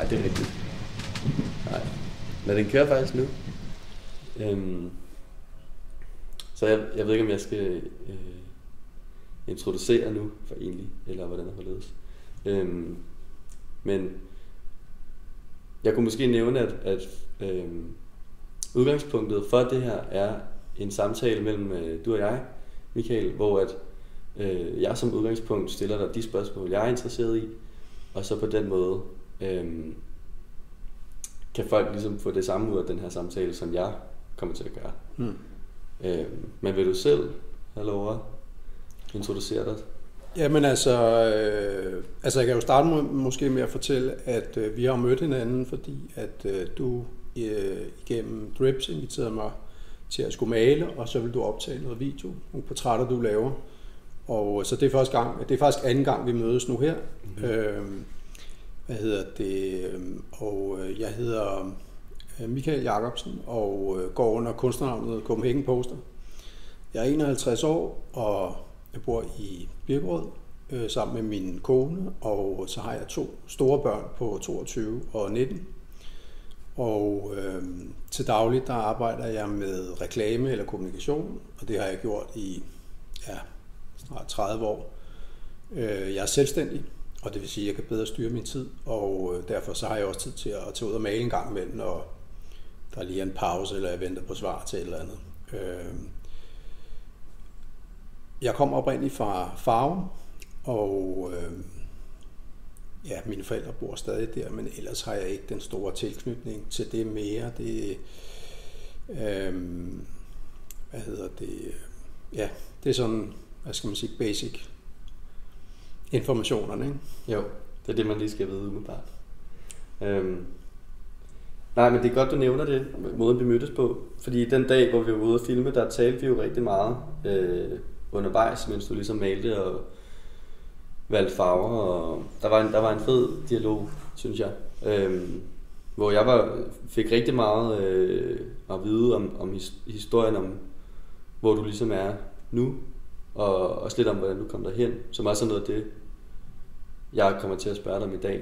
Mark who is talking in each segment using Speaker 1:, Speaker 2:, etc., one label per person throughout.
Speaker 1: Nej, det er rigtigt. Nej. Men den kører faktisk nu. Så jeg ved ikke, om jeg skal introducere nu for egentlig, eller hvordan det forledes. Men jeg kunne måske nævne, at udgangspunktet for det her er en samtale mellem du og jeg, Michael, hvor at jeg som udgangspunkt stiller dig de spørgsmål, jeg er interesseret i, og så på den måde kan folk ligesom få det samme ud af den her samtale, som jeg kommer til at gøre. Men vil du selv have lov at introducere dig?
Speaker 2: Jamen altså jeg kan jo starte måske med at fortælle, at vi har mødt hinanden, fordi at du igennem Drips inviterede mig til at skulle male, og så vil du optage noget video, nogle portrætter du laver. Og så det er faktisk anden gang vi mødes nu her. Og jeg hedder Michael Jacobsen og går under kunstnernavnet Copenhagen Poster. Jeg er 51 år, og jeg bor i Birkerød sammen med min kone, og så har jeg 2 store børn på 22 og 19. Og til dagligt der arbejder jeg med reklame eller kommunikation, og det har jeg gjort i snart 30 år. Jeg er selvstændig, og det vil sige, at jeg kan bedre styre min tid, og derfor så har jeg også tid til at tage ud og male en gang imellem, når der lige er en pause, eller jeg venter på svar til et eller andet. Jeg kommer oprindeligt fra Farum, og mine forældre bor stadig der, men ellers har jeg ikke den store tilknytning til det mere. Det det er sådan, hvad skal man sige, basic informationerne, ikke?
Speaker 1: Jo, det er det, man lige skal vide umiddelbart. Nej, men det er godt, du nævner det, måden vi mødtes på. Fordi den dag, hvor vi var ude at filme, der talte vi jo rigtig meget undervejs, mens du ligesom malte og valgte farver. Og der var en fed dialog, synes jeg. Hvor jeg fik rigtig meget at vide om historien om, hvor du ligesom er nu. Og også lidt om, hvordan du kom derhen, som også er noget af det, jeg kommer til at spørge dig om i dag.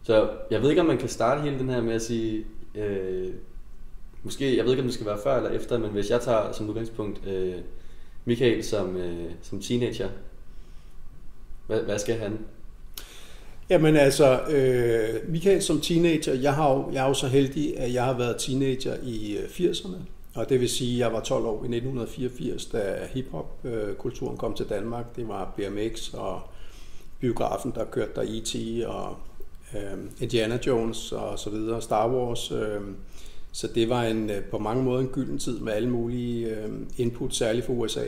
Speaker 1: Så jeg ved ikke, om man kan starte hele den her med at sige, måske, jeg ved ikke, om det skal være før eller efter, men hvis jeg tager som udgangspunkt Michael som teenager, hvad skal han?
Speaker 2: Jamen altså, Michael som teenager, jeg er jo så heldig, at jeg har været teenager i 80'erne. Og det vil sige, at jeg var 12 år i 1984, da hiphop-kulturen kom til Danmark. Det var BMX og biografen, der kørte der E.T. og Indiana Jones og så videre, Star Wars. Så det var på mange måder en gylden tid med alle mulige input, særligt for USA.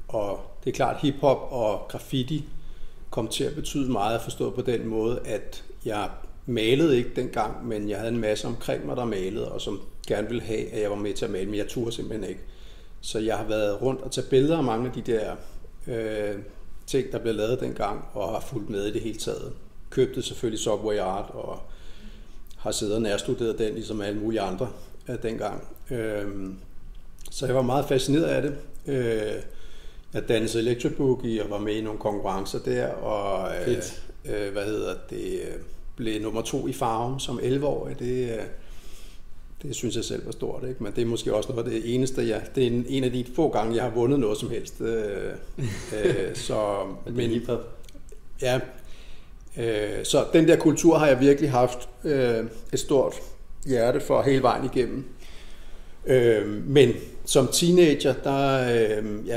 Speaker 2: Og det er klart, hiphop og graffiti kom til at betyde meget at forstå på den måde, at jeg malede ikke dengang, men jeg havde en masse omkring mig, der malede, og som gerne ville have, at jeg var med til at male, men jeg turde simpelthen ikke. Så jeg har været rundt og taget billeder af mange af de der ting, der blev lavet dengang, og har fulgt med i det hele taget. Købte selvfølgelig Subway Art, og har siddet og nærstuderet den, ligesom alle mulige andre dengang. Så jeg var meget fascineret af det. Jeg dansede Electric Boogie og var med i nogle konkurrencer der, og blev nummer 2 i Farum som 11-årig. Det synes jeg selv var stort, ikke? Men det er måske også noget af det eneste, det er en af de få gange, jeg har vundet noget som helst. Så den der kultur har jeg virkelig haft et stort hjerte for hele vejen igennem. Men som teenager,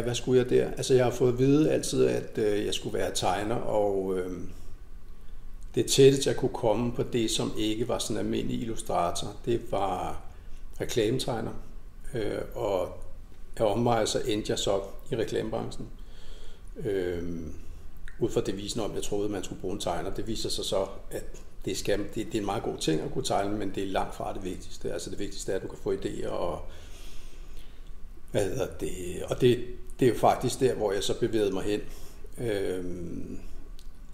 Speaker 2: hvad skulle jeg der? Altså jeg har fået at vide altid, at jeg skulle være tegner, og det tætteste jeg kunne komme på det, som ikke var sådan en almindelig illustrator, det var reklametegner. Og af omvej så endte jeg så i reklamebranchen. Ud fra devisen om, jeg troede, man skulle bruge en tegner. Det viser sig så, at det er en meget god ting at kunne tegne, men det er langt fra det vigtigste. Altså det vigtigste er, at du kan få idéer, og det er jo faktisk der, hvor jeg så bevægede mig hen.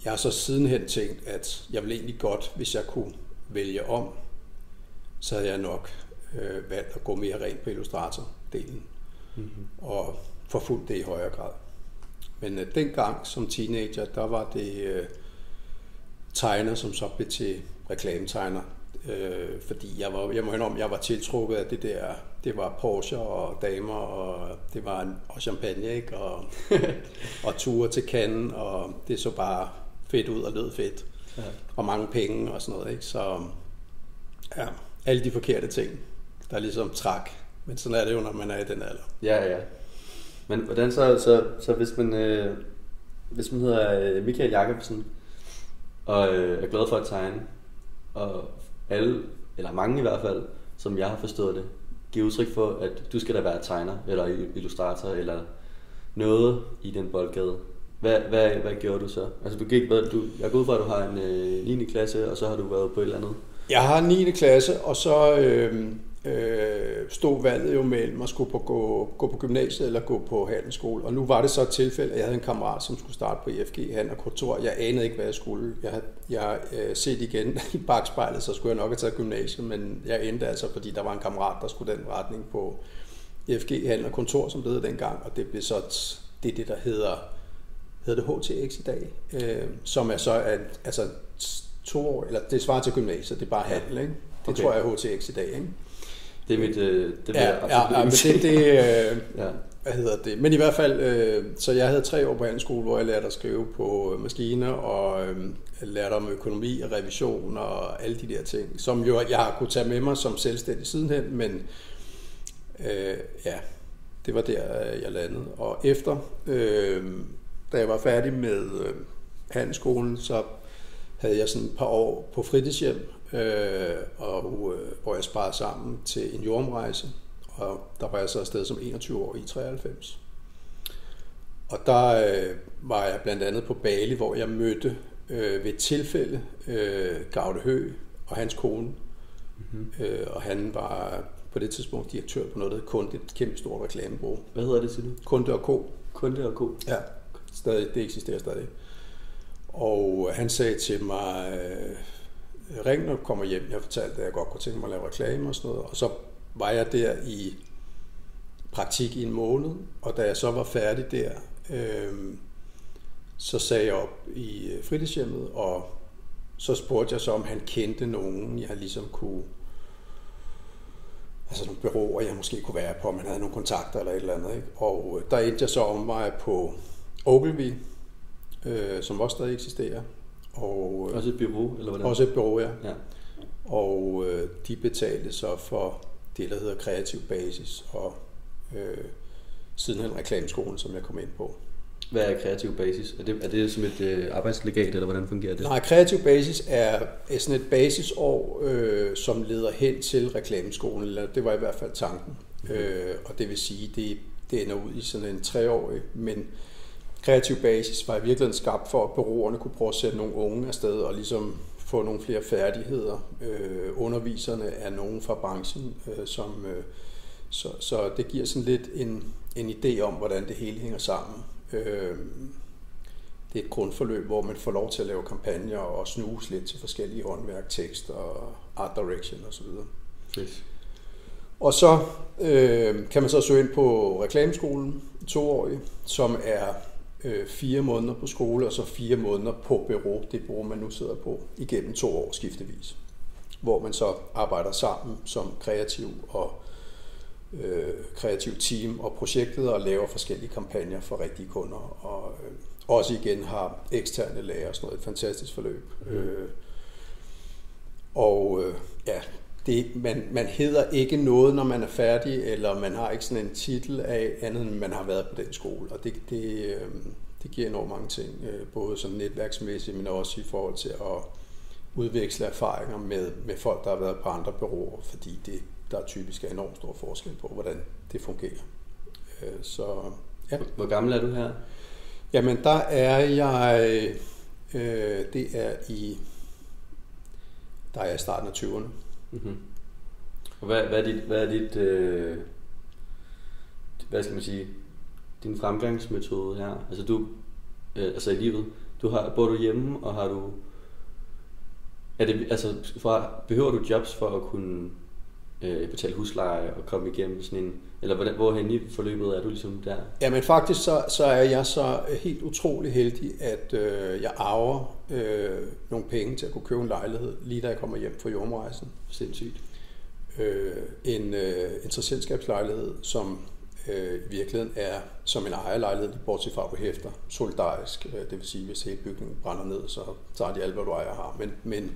Speaker 2: Jeg har så sidenhen tænkt, at jeg ville egentlig godt, hvis jeg kunne vælge om, så havde jeg nok valgt at gå mere rent på illustratordelen, og forfulgt det i højere grad. Men dengang som teenager, der var det tegner, som så blev til reklametegner. Fordi jeg må indrømme, jeg var tiltrukket af det der. Det var Porsche og damer, og det var og champagne, ikke? Og ture til Cannes, og det så bare fedt ud og lød fedt. Ja. Og mange penge og sådan noget, ikke? Så ja, alle de forkerte ting, der ligesom træk. Men sådan er det jo, når man er i den alder.
Speaker 1: Ja. Men hvordan så hvis man hedder Michael Jacobsen, og er glad for at tegne, og alle, eller mange i hvert fald, som jeg har forstået det, giver udtryk for, at du skal da være tegner, eller illustrator, eller noget i den boldgade. Hvad gjorde du så? Altså jeg går ud fra, at du har en 9. klasse, og så har du været på et eller andet.
Speaker 2: Jeg har 9. klasse, og så stod valget jo mellem at skulle gå på gymnasiet eller gå på handelsskole. Og nu var det så et tilfælde, at jeg havde en kammerat, som skulle starte på IFG Handel og Kontor. Jeg anede ikke, hvad jeg skulle. Jeg set igen i bagspejlet, så skulle jeg nok have taget gymnasiet, men jeg endte altså, fordi der var en kammerat, der skulle den retning på IFG Handel og Kontor, som det hed dengang, og det blev så det der hedder det HTX i dag, som er så altså 2 år, eller det svarer til gymnasiet, det er bare handel, ikke? Det okay. Tror jeg er HTX i dag, ikke?
Speaker 1: Det er mit,
Speaker 2: hvad hedder det? Men i hvert fald, så jeg havde 3 år på handelsskole, hvor jeg lærte at skrive på maskiner, og lærte om økonomi og revision og alle de der ting, som jo jeg har kunne tage med mig som selvstændig sidenhen, men det var der, jeg landede. Og efter, da jeg var færdig med handelsskolen, så havde jeg sådan et par år på fritidshjem, hvor jeg sparede sammen til en jordomrejse, og der var jeg så afsted som 21 år i 93. Og der var jeg blandt andet på Bali, hvor jeg mødte ved et tilfælde Gaude Høgh og hans kone, og han var på det tidspunkt direktør på noget, der hed Kunde, et kæmpe stort reklamebureau.
Speaker 1: Hvad hedder det, siger du?
Speaker 2: Kunde & Co.
Speaker 1: Kunde & Co.
Speaker 2: Ja, stadig, det eksisterer stadig. Og han sagde til mig, ring når du kommer hjem. Jeg fortalte, at jeg godt kunne tænke mig at lave reklame og sådan noget. Og så var jeg der i praktik i en måned, og da jeg så var færdig der, så sagde jeg op i fritidshjemmet, og så spurgte jeg så, om han kendte nogen, jeg ligesom kunne, altså nogle bureauer, jeg måske kunne være på, om han havde nogle kontakter eller et eller andet, ikke? Og der endte jeg så om mig på Ogilvy, som også stadig eksisterer. Og,
Speaker 1: også et bureau, eller hvordan?
Speaker 2: Også et bureau, ja. Og de betalte så for det, der hedder Kreativ Basis, og sidenhen reklameskolen, som jeg kom ind på.
Speaker 1: Hvad er Kreativ Basis? Er det som et arbejdslegat, eller hvordan fungerer det?
Speaker 2: Nej, Kreativ Basis er sådan et basisår, som leder hen til reklameskolen, eller det var i hvert fald tanken. Og det vil sige, det ender ud i sådan en 3-årig, men Kreativ Basis var i virkeligheden skabt for, at bureauerne kunne prøve at sætte nogle unge afsted og ligesom få nogle flere færdigheder. Underviserne er nogen fra branchen, så det giver sådan lidt en idé om, hvordan det hele hænger sammen. Det er et grundforløb, hvor man får lov til at lave kampagner og snuse lidt til forskellige håndværk, tekst og art direction osv.
Speaker 1: Yes.
Speaker 2: Og så kan man så søge ind på reklameskolen, 2-årig, som er 4 måneder på skole, og så 4 måneder på bureau, det bureau, man nu sidder på, igennem 2 år skiftevis. Hvor man så arbejder sammen som kreativ team og projektet og laver forskellige kampagner for rigtige kunder. Og også igen har eksterne lærer og sådan noget, et fantastisk forløb. Man hedder ikke noget, når man er færdig, eller man har ikke sådan en titel af andet, end man har været på den skole. Og det giver enormt mange ting, både som netværksmæssigt, men også i forhold til at udveksle erfaringer med folk, der har været på andre bureauer, fordi der typisk er enormt stor forskel på, hvordan det fungerer. Så, ja.
Speaker 1: Hvor gammel er du her?
Speaker 2: Jamen, der er jeg, der er i starten af 20'erne.
Speaker 1: Mm-hmm. Og hvad er dit hvad skal man sige, din fremgangsmetode her? Altså i livet, bor du hjemme, og har du behøver du jobs for at kunne betale husleje og komme igennem sådan en, eller hvorhen i forløbet er du ligesom der?
Speaker 2: Ja, men faktisk så er jeg så helt utrolig heldig, at jeg arver nogle penge til at kunne købe en lejlighed, lige da jeg kommer hjem fra jordomrejsen.
Speaker 1: Sindssygt.
Speaker 2: En selskabslejlighed, som i virkeligheden er som en ejerlejlighed, bortset fra, at du hæfter solidarisk. Det vil sige, hvis hele bygningen brænder ned, så tager de alt, hvad du ejer har. Men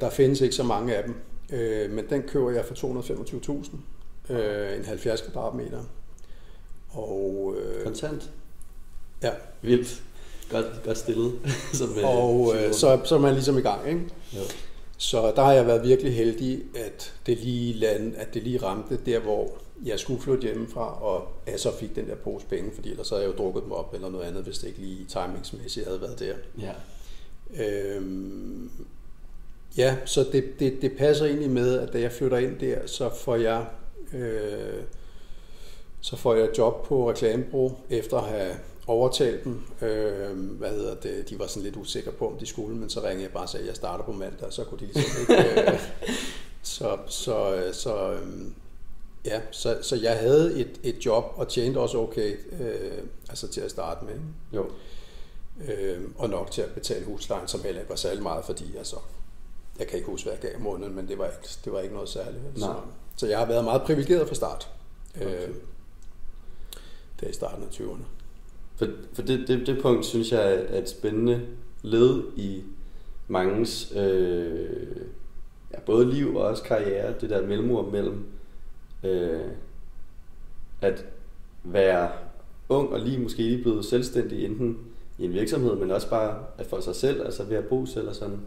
Speaker 2: der findes ikke så mange af dem. Men den køber jeg for 225.000. En 70 kvadratmeter. Og,
Speaker 1: kontant?
Speaker 2: Ja.
Speaker 1: Vildt. Godt stillet.
Speaker 2: Så er man ligesom i gang, ikke?
Speaker 1: Jo.
Speaker 2: Så der har jeg været virkelig heldig, at det lige ramte der, hvor jeg skulle flytte hjemmefra, og jeg så fik den der pose penge, fordi ellers havde jeg jo drukket dem op eller noget andet, hvis det ikke lige timingsmæssigt havde været der.
Speaker 1: Ja.
Speaker 2: Ja, så det passer egentlig med, at da jeg flytter ind der, så får jeg job på reklamebureau, efter at have overtalt dem. De var sådan lidt usikre på, om de skulle, men så ringede jeg bare og sagde, at jeg starter på mandag, så kunne de ligesom ikke. Så jeg havde et job og tjente også okay, til at starte med.
Speaker 1: Jo.
Speaker 2: Og nok til at betale huslejen, som heller ikke var særlig meget, fordi jeg kan ikke huske, hvad jeg gav i måneden, men det var ikke noget særligt. Så jeg har været meget privilegeret fra start. Okay. Der i starten af 20'erne.
Speaker 1: For det punkt, synes jeg, er et spændende led i mangens både liv og også karriere, det der mellemrum mellem at være ung og måske lige blevet selvstændig enten i en virksomhed, men også bare at for sig selv, altså ved at bo selv og sådan.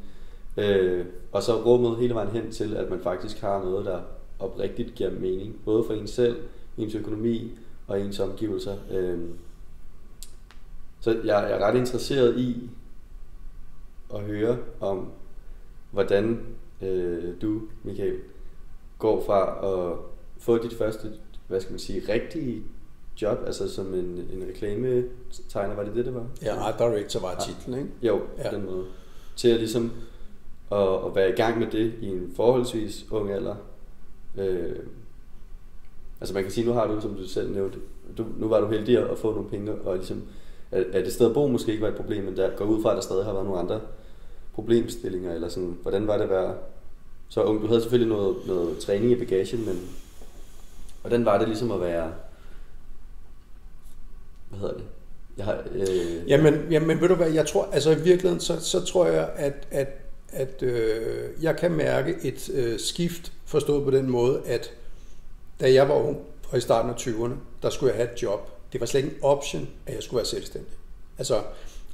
Speaker 1: Og så rummet hele vejen hen til, at man faktisk har noget, der oprigtigt giver mening, både for en selv, ens økonomi og ens omgivelser. Så jeg er ret interesseret i at høre om, hvordan du, Michael, går fra at få dit første, rigtige job, altså som en reklametegner, var det var?
Speaker 2: Ja, Art Director var titlen, ikke?
Speaker 1: Jo, på den måde. Til at ligesom at være i gang med det i en forholdsvis ung alder. Man kan sige, nu har du, som du selv nævnte, nu var du heldig at få nogle penge, og ligesom, at det sted at bo måske ikke var et problem, men der går ud fra, at der stadig har været nogle andre problemstillinger, eller sådan, hvordan var det at være så ung? Du havde selvfølgelig noget træning i bagagen, men hvordan var det ligesom at være, hvad hedder det?
Speaker 2: Jamen ved du hvad, jeg tror, i virkeligheden, så tror jeg, at jeg kan mærke et skift, forstået på den måde, at da jeg var ung, og i starten af 20'erne, der skulle jeg have et job. Det var slet ikke en option, at jeg skulle være selvstændig.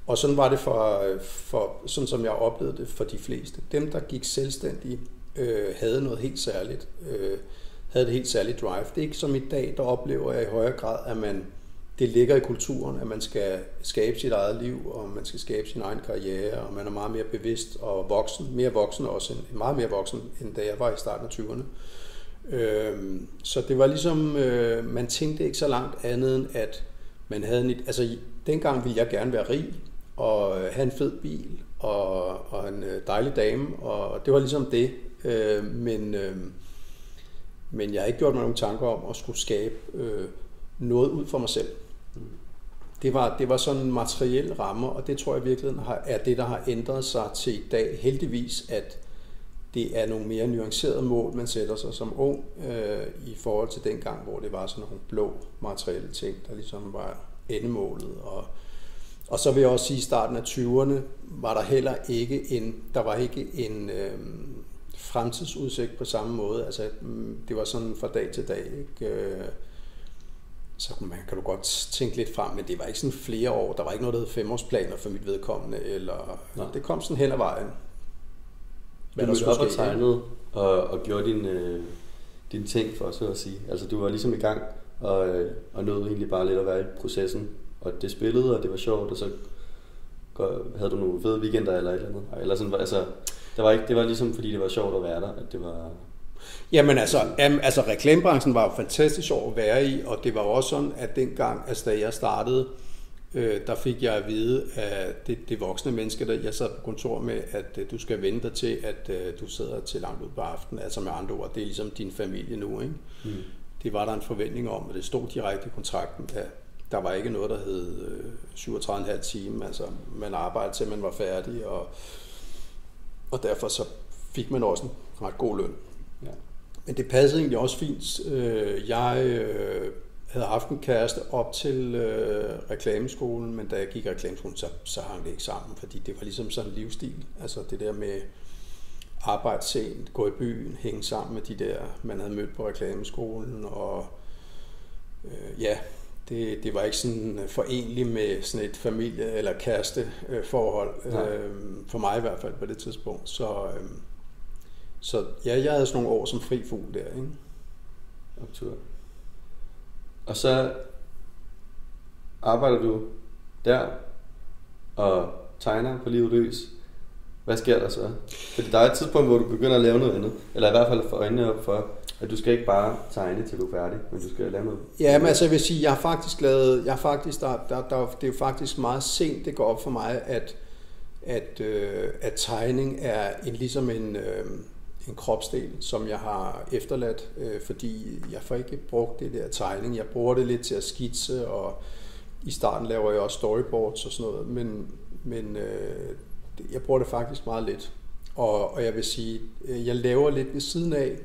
Speaker 2: Og sådan var det for sådan som jeg oplevede det for de fleste. Dem, der gik selvstændige, havde noget helt særligt. Havde det helt særligt drive. Det er ikke som i dag, der oplever jeg i højere grad, at det ligger i kulturen, at man skal skabe sit eget liv, og man skal skabe sin egen karriere, og man er meget mere bevidst og voksen, meget mere voksen, end da jeg var i starten af 20'erne. Så det var ligesom, man tænkte ikke så langt andet end, at man havde dengang ville jeg gerne være rig, og have en fed bil, og en dejlig dame, og det var ligesom det. Men jeg har ikke gjort mig nogen tanker om at skulle skabe noget ud for mig selv. Det var sådan en materiel ramme, og det tror jeg virkelig er det, der har ændret sig til i dag. Heldigvis, at det er nogle mere nuancerede mål, man sætter sig som ung, i forhold til dengang, hvor det var sådan nogle blå materielle ting, der ligesom var endemålet. Og så vil jeg også sige, at i starten af 20'erne var der heller ikke en fremtidsudsigt på samme måde. Det var sådan fra dag til dag, ikke? Så kan du godt tænke lidt frem, men det var ikke sådan flere år. Der var ikke noget, der hed 5-årsplaner for mit vedkommende, eller det kom sådan hen ad vejen.
Speaker 1: Du mødte op og tegnede og gjorde din ting, for så at sige. Altså du var ligesom i gang, og nåede egentlig bare lidt at være i processen. Og det spillede, og det var sjovt, og så havde du nogle fede weekender eller et eller andet. Eller sådan, det var ligesom fordi det var sjovt at være der, at det var...
Speaker 2: Jamen reklamebranchen var jo fantastisk sjov at være i, og det var også sådan, at dengang, da jeg startede, der fik jeg at vide af det voksne menneske, der jeg sad på kontor med, at du skal vende dig til, at du sidder til langt ud på aftenen. Altså med andre ord, det er ligesom din familie nu, ikke? Mm. Det var der en forventning om, og det stod direkte i kontrakten, at der var ikke noget, der hed 37,5 timer. Altså man arbejdede til, man var færdig, og derfor så fik man også en ret god løn. Ja. Men det passede egentlig også fint. Jeg havde haft en kæreste op til reklameskolen, men da jeg gik i reklameskolen, så hang det ikke sammen, fordi det var ligesom sådan en livsstil. Altså det der med arbejde sent, gå i byen, hænge sammen med de der, man havde mødt på reklameskolen, og det var ikke sådan forenligt med sådan et familie- eller kæresteforhold, for mig i hvert fald på det tidspunkt. Så ja, jeg havde sådan nogle år som fri fugl der, ikke?
Speaker 1: Optur. Og så arbejder du der og tegner på livet løs. Hvad sker der så? Fordi der er et tidspunkt, hvor du begynder at lave noget andet. Eller i hvert fald få øjnene op for, at du skal ikke bare tegne til du er færdig, men du skal lave noget.
Speaker 2: Ja, men altså jeg vil sige, det er jo faktisk meget sent, det går op for mig, at tegning er ligesom en kropsdel, som jeg har efterladt, fordi jeg får ikke brugt det der tegning. Jeg bruger det lidt til at skitse, og i starten laver jeg også storyboards og sådan noget, men jeg bruger det faktisk meget lidt. Og jeg vil sige, jeg laver lidt ved siden af,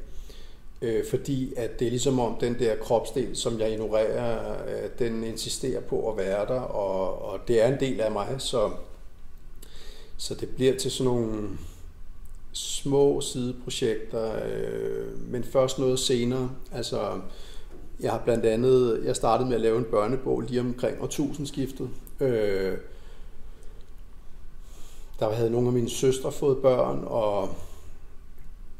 Speaker 2: fordi at det er ligesom om den der kropsdel, som jeg ignorerer, den insisterer på at være der, og det er en del af mig, så det bliver til sådan nogle små sideprojekter, men først noget senere. Altså, jeg har blandt andet, jeg startede med at lave en børnebog lige omkring årtusindskiftet. Der havde nogle af mine søstre fået børn, og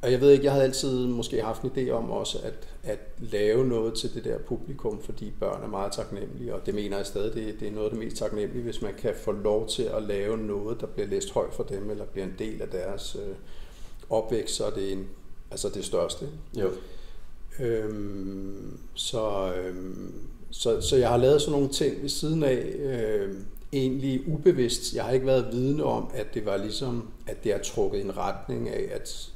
Speaker 2: jeg ved ikke, jeg havde altid måske haft en idé om også at lave noget til det der publikum, fordi børn er meget taknemmelige, og det mener jeg stadig, det er noget af det mest taknemmelige, hvis man kan få lov til at lave noget, der bliver læst højt for dem, eller bliver en del af deres opvækst, så er det det største.
Speaker 1: Jo.
Speaker 2: Så jeg har lavet sådan nogle ting ved siden af, egentlig ubevidst. Jeg har ikke været vidne om, at det var ligesom, at det er trukket i en retning af, at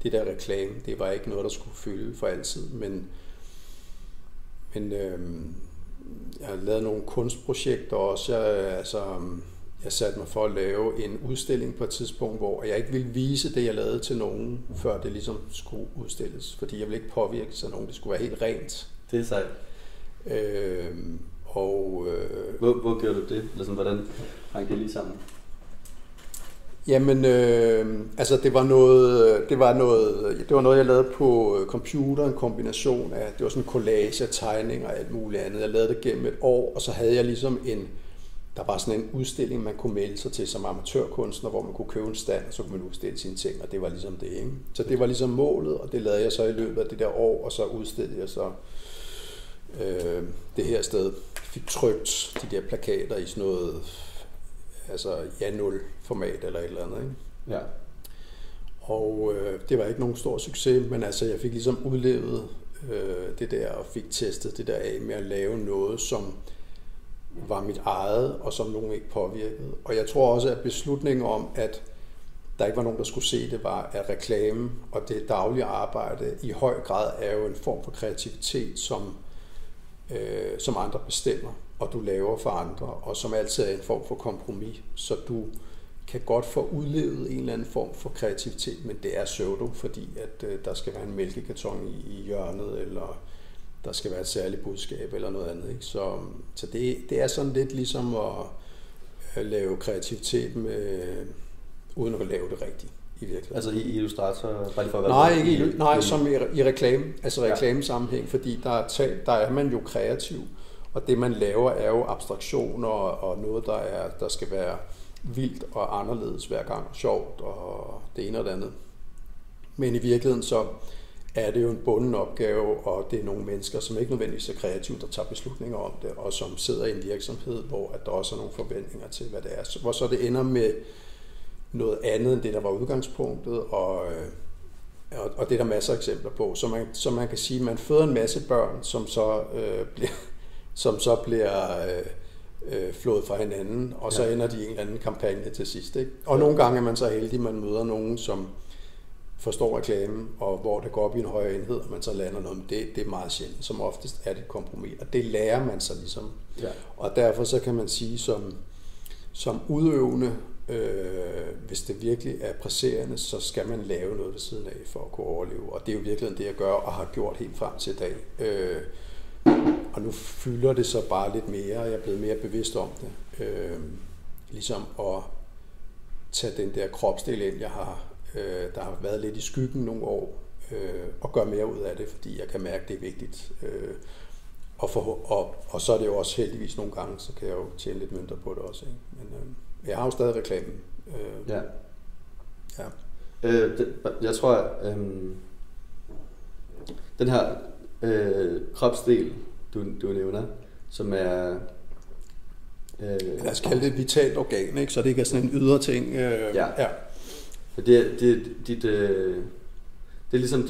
Speaker 2: det der reklame, det var ikke noget, der skulle fylde for altid, men jeg har lavet nogle kunstprojekter også. Jeg satte mig for at lave en udstilling på et tidspunkt, hvor jeg ikke ville vise det, jeg lavede til nogen, før det ligesom skulle udstilles, fordi jeg ville ikke påvirke af nogen. Det skulle være helt rent. Det er sejt.
Speaker 1: Hvor gjorde du det? Eller sådan, hvordan hang det lige sammen?
Speaker 2: Jamen, det var noget, jeg lavede på computer, en kombination af, det var sådan en collage af tegninger og alt muligt andet. Jeg lavede det gennem et år, og så havde jeg ligesom der var sådan en udstilling, man kunne melde sig til som amatørkunstner, hvor man kunne købe en stand, og så kunne man udstille sine ting, og det var ligesom det, ikke? Så det var ligesom målet, og det lavede jeg så i løbet af det der år, og så udstillede jeg så det her sted. Jeg fik trykt de der plakater i sådan noget, A0-format eller et eller andet, ikke?
Speaker 1: Ja.
Speaker 2: Og det var ikke nogen stor succes, men jeg fik ligesom udlevet det der, og fik testet det der af med at lave noget, som var mit eget, og som nogen ikke påvirkede. Og jeg tror også, at beslutningen om, at der ikke var nogen, der skulle se det, var, at reklame og det daglige arbejde i høj grad er jo en form for kreativitet, som andre bestemmer, og du laver for andre, og som altid er en form for kompromis. Så du kan godt få udlevet en eller anden form for kreativitet, men det er pseudo, fordi at der skal være en mælkekarton i hjørnet, eller der skal være et særligt budskab eller noget andet, ikke? Så det er sådan lidt ligesom at lave kreativitet uden at lave det rigtigt i virkeligheden.
Speaker 1: Altså i Illustrator?
Speaker 2: Nej, som i reklame, altså reklamesammenhæng, fordi der er man jo kreativ, og det man laver er jo abstraktioner og noget, der skal være vildt og anderledes hver gang, sjovt og det ene og det andet. Men i virkeligheden så er det jo en bunden opgave, og det er nogle mennesker, som ikke nødvendigvis er kreative, der tager beslutninger om det, og som sidder i en virksomhed, hvor at der også er nogle forventninger til, hvad det er. Hvor så det ender med noget andet end det, der var udgangspunktet, og det er der masser af eksempler på. Så man kan sige, at man føder en masse børn, som så bliver flået fra hinanden, og så ender de i en eller anden kampagne til sidst. Ikke? Og nogle gange er man så heldig, at man møder nogen, som forstår reklamen, og hvor det går op i en højere enhed, og man så lander noget, men det er meget sjældent. Som oftest er det et kompromis, og det lærer man sig ligesom. Ja. Og derfor så kan man sige, som udøvende, hvis det virkelig er presserende, så skal man lave noget ved siden af for at kunne overleve. Og det er jo virkelig det, jeg gør og har gjort helt frem til i dag. Og nu fylder det så bare lidt mere, og jeg er blevet mere bevidst om det. Ligesom at tage den der kropsdel ind, jeg har, der har været lidt i skyggen nogle år, og gøre mere ud af det, fordi jeg kan mærke, det er vigtigt. Og så er det jo også heldigvis nogle gange, så kan jeg jo tjene lidt mønter på det også. Ikke? Men jeg har jo stadig reklamen.
Speaker 1: Ja.
Speaker 2: Ja.
Speaker 1: Jeg tror, den her kropsdel, du nævner, som er...
Speaker 2: Lad os kalde det et vitalt organ, ikke? Så det ikke er sådan en ydre ting.
Speaker 1: Ja. Det er ligesom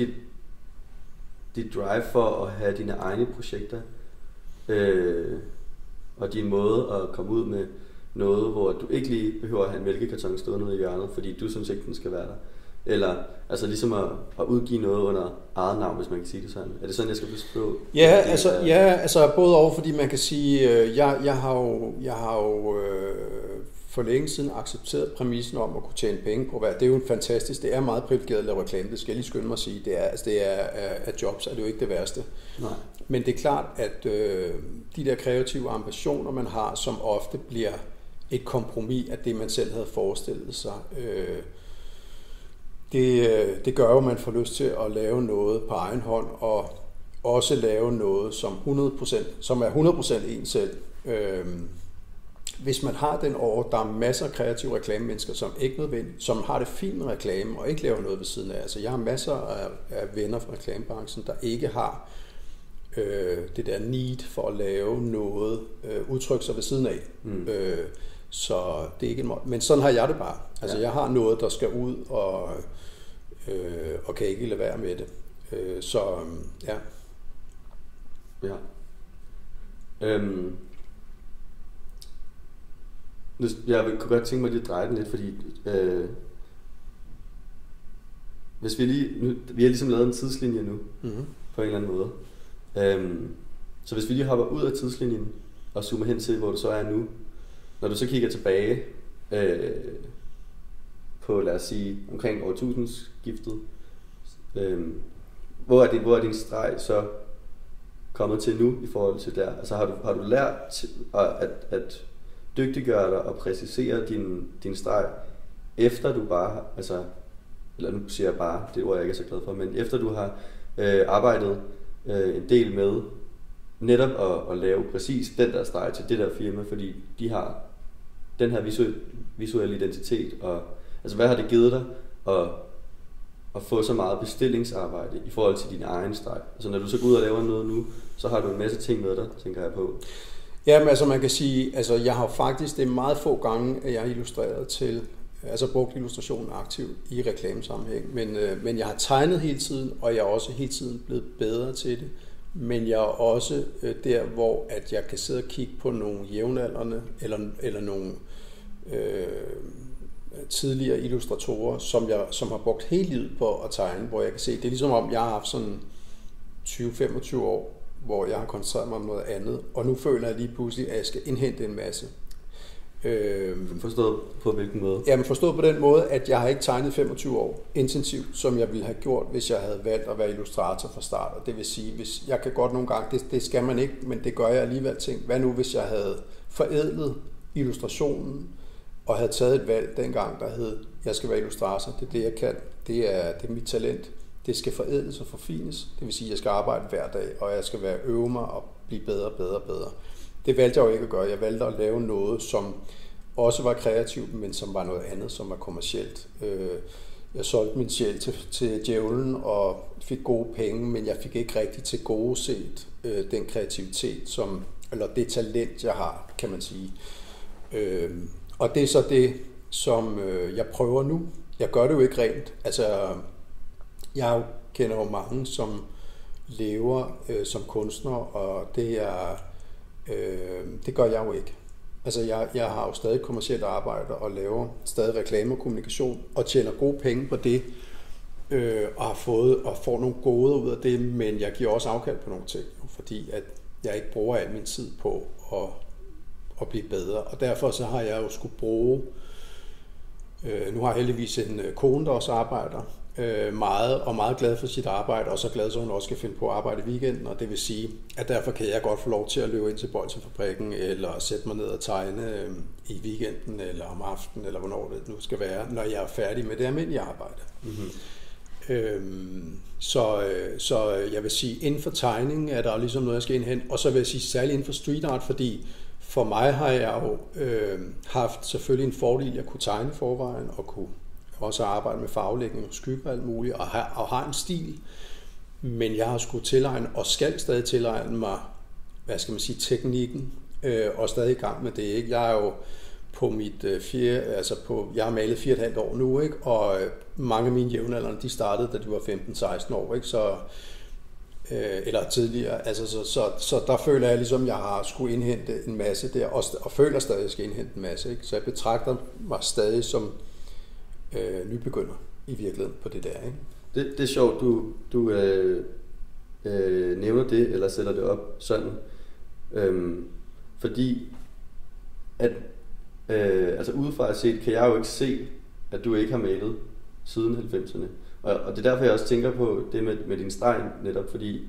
Speaker 1: dit drive for at have dine egne projekter, og din måde at komme ud med noget, hvor du ikke lige behøver at have en mælkekarton stående ude i hjørnet, fordi du synes ikke, den skal være der. Eller altså ligesom at udgive noget under eget navn, hvis man kan sige det sådan. Er det sådan, jeg skal forstå?
Speaker 2: Altså både over, fordi man kan sige, jeg har jo for længe siden accepteret præmissen om at kunne tjene penge på hver. Det er jo fantastisk. Det er meget privilegeret at lave reklame. Det skal jeg lige skynde mig at sige. Det er at jobs er det jo ikke det værste.
Speaker 1: Nej. Men
Speaker 2: det er klart, at de der kreative ambitioner, man har, som ofte bliver et kompromis af det, man selv havde forestillet sig, det gør jo, at man får lyst til at lave noget på egen hånd, og også lave noget, som er 100% en selv. Hvis man har den over, der er masser af kreative reklamemennesker, som har det fint med reklame, og ikke laver noget ved siden af. Altså, jeg har masser af venner fra reklamebranchen, der ikke har det der need for at lave noget, udtrykke sig ved siden af. Så det er ikke men sådan har jeg det bare. Altså, jeg har noget, der skal ud, og kan ikke lade være med det. Ja.
Speaker 1: Jeg kunne godt tænke mig at dreje den lidt, fordi hvis vi har ligesom lavet en tidslinje nu, på en eller anden måde. Så hvis vi lige hopper ud af tidslinjen og zoomer hen til, hvor du så er nu, når du så kigger tilbage på, lad os sige, omkring årtusindskiftet, hvor er din streg så kommet til nu i forhold til der? Altså har du lært at dygtiggøre dig og præcisere din streg, efter du bare, altså, eller nu siger jeg bare, det ord jeg ikke er så glad for, men efter du har arbejdet en del med netop at lave præcis den der streg til det der firma, fordi de har den her visuelle identitet, og altså hvad har det givet dig at få så meget bestillingsarbejde i forhold til din egen streg? Altså når du så går ud og laver noget nu, så har du en masse ting med dig, tænker jeg på.
Speaker 2: Jamen altså man kan sige, altså jeg har faktisk, det er meget få gange, at jeg har illustreret til, altså brugt illustrationen aktivt i reklamesammenhæng, men jeg har tegnet hele tiden, og jeg er også hele tiden blevet bedre til det. Men jeg er også der, hvor at jeg kan sidde og kigge på nogle jævnaldrende, eller nogle tidligere illustratorer, som har brugt hele livet på at tegne, hvor jeg kan se, det er ligesom om, jeg har haft sådan 20-25 år, hvor jeg har koncentreret mig om noget andet, og nu føler jeg lige pludselig, at jeg skal indhente en masse.
Speaker 1: Forstået på hvilken måde?
Speaker 2: Jamen forstået på den måde, at jeg har ikke tegnet 25 år intensivt, som jeg ville have gjort, hvis jeg havde valgt at være illustrator fra start. Og det vil sige, hvis jeg kan godt nogle gange, det skal man ikke, men det gør jeg alligevel. Tænkt, hvad nu hvis jeg havde forædlet illustrationen, og havde taget et valg dengang, der hed, jeg skal være illustrator, det er det jeg kan, det er mit talent. Det skal forædles og forfines, det vil sige, at jeg skal arbejde hver dag, og jeg skal øve mig og blive bedre. Det valgte jeg jo ikke at gøre. Jeg valgte at lave noget, som også var kreativt, men som var noget andet, som var kommercielt. Jeg solgte min sjæl til djævlen og fik gode penge, men jeg fik ikke rigtig til gode set den kreativitet, eller det talent, jeg har, kan man sige. Og det er så det, som jeg prøver nu. Jeg gør det jo ikke rent. Altså, jeg kender jo mange, som lever som kunstner, og det gør jeg jo ikke. Altså jeg har jo stadig kommercielt arbejde og laver stadig reklame og kommunikation og tjener gode penge på det, og har fået og får nogle goder ud af det, men jeg giver også afkald på nogle ting, fordi at jeg ikke bruger al min tid på at blive bedre. Og derfor så har jeg jo skulle bruge, nu har jeg heldigvis en kone, der også arbejder meget glad for sit arbejde, og så glad, så hun også skal finde på at arbejde i weekenden, og det vil sige, at derfor kan jeg godt få lov til at løbe ind til Bolsjefabrikken, eller sætte mig ned og tegne i weekenden, eller om aftenen, eller hvornår det nu skal være, når jeg er færdig med det almindelige arbejde. Mm-hmm. Så jeg vil sige, inden for tegning er der ligesom noget, jeg skal indhente, og så vil jeg sige særligt inden for street art, fordi for mig har jeg jo haft selvfølgelig en fordel, at kunne tegne forvejen, og kunne også arbejde med farvelægning og skygge og alt muligt, og har en stil, men jeg har skulle tilegne, og skal stadig tilegne mig, hvad skal man sige, teknikken, og stadig i gang med det, ikke? Jeg er jo på mit jeg har malet 4,5 år nu, ikke? Og mange af mine jævnaldrende, de startede, da de var 15-16 år, ikke? Så eller tidligere, altså så der føler jeg ligesom, jeg har skulle indhente en masse der, og føler stadig, at jeg skal indhente en masse, ikke? Så jeg betragter mig stadig som nybegynder i virkeligheden på det der, ikke?
Speaker 1: Det er sjovt, du nævner det, eller sætter det op sådan, fordi at altså udefra at set, kan jeg jo ikke se, at du ikke har malet siden 90'erne. Og det er derfor, jeg også tænker på det med din streg netop, fordi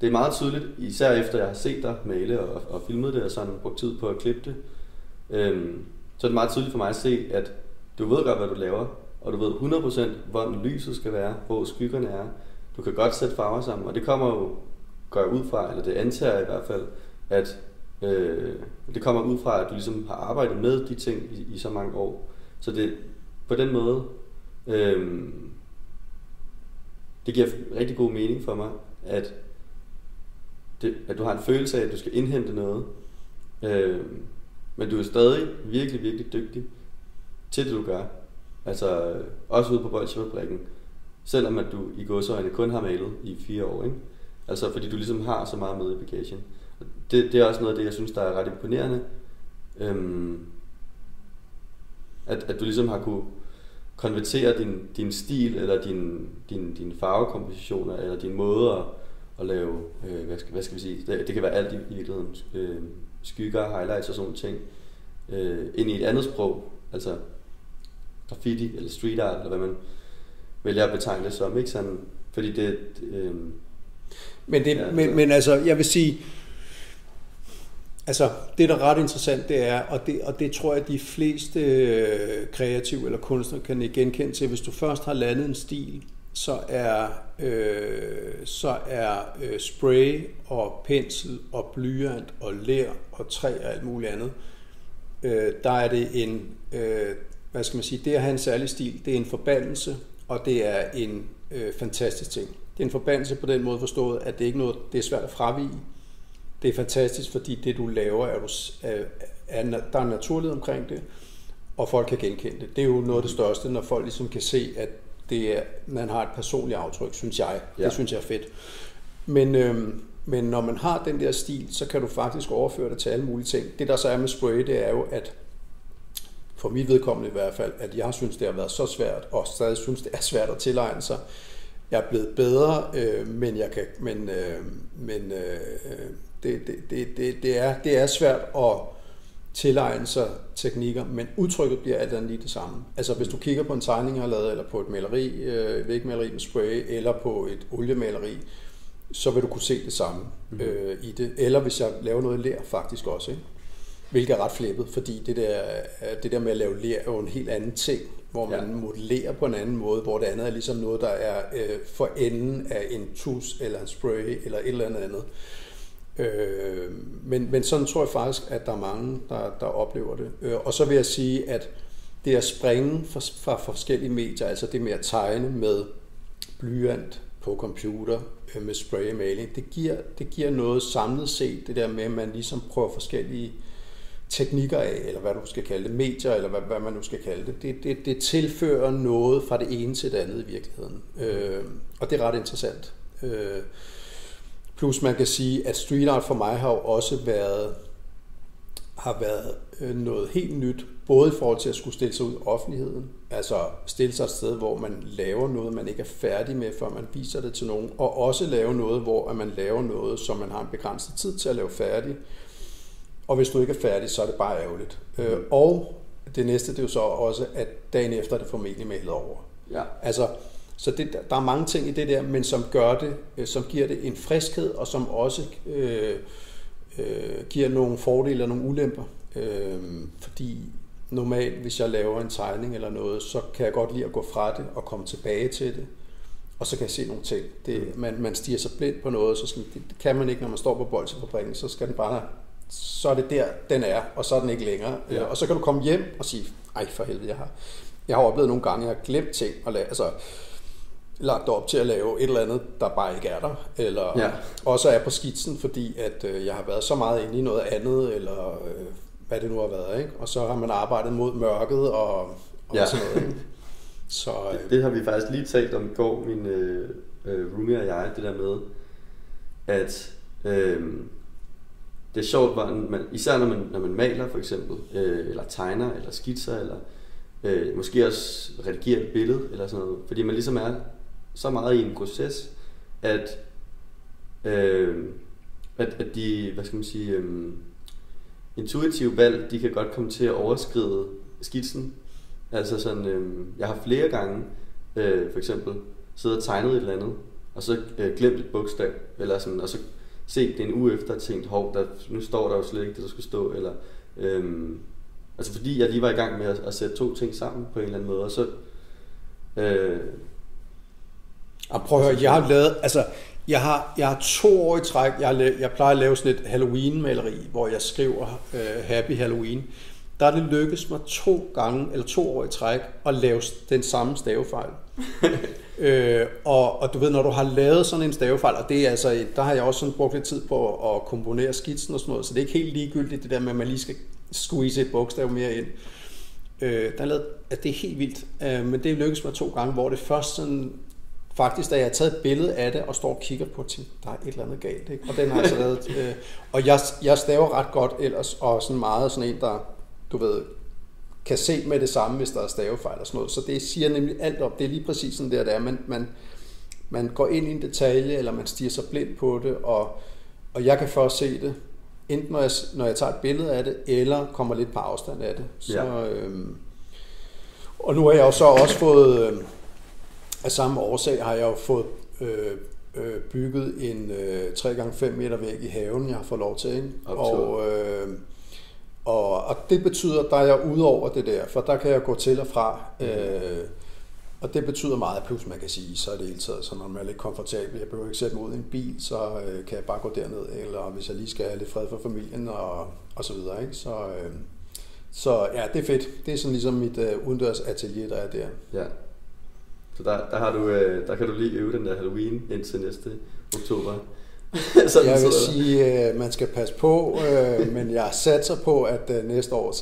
Speaker 1: det er meget tydeligt, især efter jeg har set dig male og filmet det, og sådan brugt tid på at klippe det, så er det meget tydeligt for mig at se, at du ved godt, hvad du laver, og du ved 100% hvordan lyset skal være, hvor skyggerne er. Du kan godt sætte farver sammen, og det kommer jo, går jeg ud fra, eller det antager jeg i hvert fald, at det kommer ud fra, at du ligesom har arbejdet med de ting i så mange år. Så det på den måde, det giver rigtig god mening for mig, at du har en følelse af, at du skal indhente noget, men du er stadig virkelig, virkelig dygtig til det, du gør. Altså også ude på Bolsjefabrikken, selvom at du i gåseøjne kun har malet i 4 år, ikke? Altså fordi du ligesom har så meget med i bagagen. Det er også noget af det, jeg synes, der er ret imponerende. At du ligesom har kunne konvertere din stil, eller din farvekompositioner, eller din måde at lave, hvad skal vi sige, det kan være alt i virkeligheden, skygger, highlights og sådan ting, ind i et andet sprog, altså graffiti, eller street art, eller hvad man vælger at betegne det som, ikke sådan, fordi det...
Speaker 2: Men altså, jeg vil sige, altså det der er ret interessant, det er, og det tror jeg, de fleste kreative eller kunstnere kan genkende til, hvis du først har landet en stil, så er spray og pensel og blyant og ler og træ og alt muligt andet, der er det en, hvad skal man sige, det at have en særlig stil, det er en forbandelse, og det er en fantastisk ting. Det er en forbandelse på den måde forstået, at det ikke noget, det er svært at fravige. Det er fantastisk, fordi det du laver, der er naturlighed omkring det, og folk kan genkende det. Det er jo noget af det største, når folk ligesom kan se, at man har et personligt aftryk, synes jeg. Ja. Det synes jeg er fedt. Men når man har den der stil, så kan du faktisk overføre det til alle mulige ting. Det der så er med spray, det er jo, at for mit vedkommende i hvert fald, at jeg synes, det har været så svært, og stadig synes, det er svært at tilegne sig. Jeg er blevet bedre, det er svært at tilegne sig teknikker, men udtrykket bliver alt andet lige det samme. Altså hvis du kigger på en tegning, jeg har lavet, eller på et maleri, vægmaleri med spray, eller på et oliemaleri, så vil du kunne se det samme i det. Eller hvis jeg laver noget ler faktisk også, ikke? Hvilket er ret flippet, fordi det der med at lave ler er jo en helt anden ting, hvor man modellerer på en anden måde, hvor det andet er ligesom noget, der er for enden af en tus eller en spray eller et eller andet. Men sådan tror jeg faktisk, at der er mange, der oplever det. Og så vil jeg sige, at det at springe fra forskellige medier, altså det med at tegne med blyant på computer, med spraymaling, det giver noget samlet set, det der med, at man ligesom prøver forskellige teknikker af, eller hvad du skal kalde det, medier, eller hvad man nu skal kalde det. Det tilfører noget fra det ene til det andet i virkeligheden. Og det er ret interessant. Plus man kan sige, at street art for mig har jo også været har været noget helt nyt, både i forhold til at skulle stille sig ud i offentligheden, altså stille sig et sted, hvor man laver noget, man ikke er færdig med, før man viser det til nogen, og også lave noget, hvor man laver noget, som man har en begrænset tid til at lave færdig. Og hvis du ikke er færdig, så er det bare ærgerligt. Og det næste, det er jo så også, at dagen efter er det formentlig malet over.
Speaker 1: Ja.
Speaker 2: Altså, så der er mange ting i det der, men som gør det, som giver det en friskhed, og som også giver nogle fordele og nogle ulemper. Fordi normalt, hvis jeg laver en tegning eller noget, så kan jeg godt lide at gå fra det og komme tilbage til det. Og så kan jeg se nogle ting. Man stiger sig blind på noget, så det kan man ikke, når man står på bolsjefabrikken, så skal den bare, så er det der, den er, og så er den ikke længere. Ja. Og så kan du komme hjem og sige, ej for helvede, jeg har oplevet nogle gange, jeg har glemt ting, altså lagt op til at lave et eller andet, der bare ikke er der, eller også er på skitsen, fordi at jeg har været så meget inde i noget andet, eller hvad det nu har været, ikke? Og så har man arbejdet mod mørket og sådan noget. Ikke? Så,
Speaker 1: det har vi faktisk lige talt om i går, min roomie og jeg, det der med, at det er sjovt, især når man maler for eksempel, eller tegner, eller skitser, eller måske også redigerer et billede, eller sådan noget, fordi man ligesom er så meget i en proces, at de, hvad skal man sige, intuitive valg, de kan godt komme til at overskride skitsen. Altså sådan, jeg har flere gange, for eksempel, siddet og tegnet et eller andet, og så glemt et bogstav, eller sådan, og så set det en uge efter og tænkt, nu står der jo slet ikke det, der skulle stå, eller altså fordi jeg lige var i gang med at sætte to ting sammen på en eller anden måde, og så
Speaker 2: prøv at høre, jeg har lavet, altså jeg har 2 år i træk, jeg plejer at lave sådan et Halloween-maleri, hvor jeg skriver Happy Halloween. Der er det lykkedes mig 2 år i træk at lave den samme stavefejl. Og du ved, når du har lavet sådan en stavefejl, og det er altså, der har jeg også sådan brugt lidt tid på at komponere skitsen og sådan noget, så det er ikke helt ligegyldigt det der med, at man lige skal squeeze et bogstav mere ind. Det er helt vildt, men det lykkedes mig 2 gange, hvor det først sådan, faktisk, da jeg har taget et billede af det og står og kigger på ting, der er et eller andet galt, ikke? Og den har jeg så lavet. Og jeg staver ret godt ellers, og sådan meget sådan en, der, du ved, kan se med det samme, hvis der er stavefejl og sådan noget. Så det siger nemlig alt op. Det er lige præcis sådan der, man går ind i en detalje, eller man stiger sig blind på det, og jeg kan først se det, enten når jeg tager et billede af det, eller kommer lidt på afstand af det. Så, og nu har jeg jo så også fået, af samme årsag har jeg jo fået bygget en 3x5 meter væg i haven, jeg har fået lov til, ikke? Og det betyder, der er jeg ude over det der, for der kan jeg gå til og fra, og det betyder meget, plus man kan sige, så er det hele taget, så når man er lidt komfortabel, jeg behøver ikke sætte mig ud i en bil, så kan jeg bare gå derned, eller hvis jeg lige skal have lidt fred for familien, og så videre, ikke? Så ja, det er fedt. Det er sådan ligesom mit udendørs atelier, der er der. Ja.
Speaker 1: Så der kan du lige øve den der Halloween indtil næste oktober.
Speaker 2: Jeg vil sige, at man skal passe på, men jeg satser på, at næste år,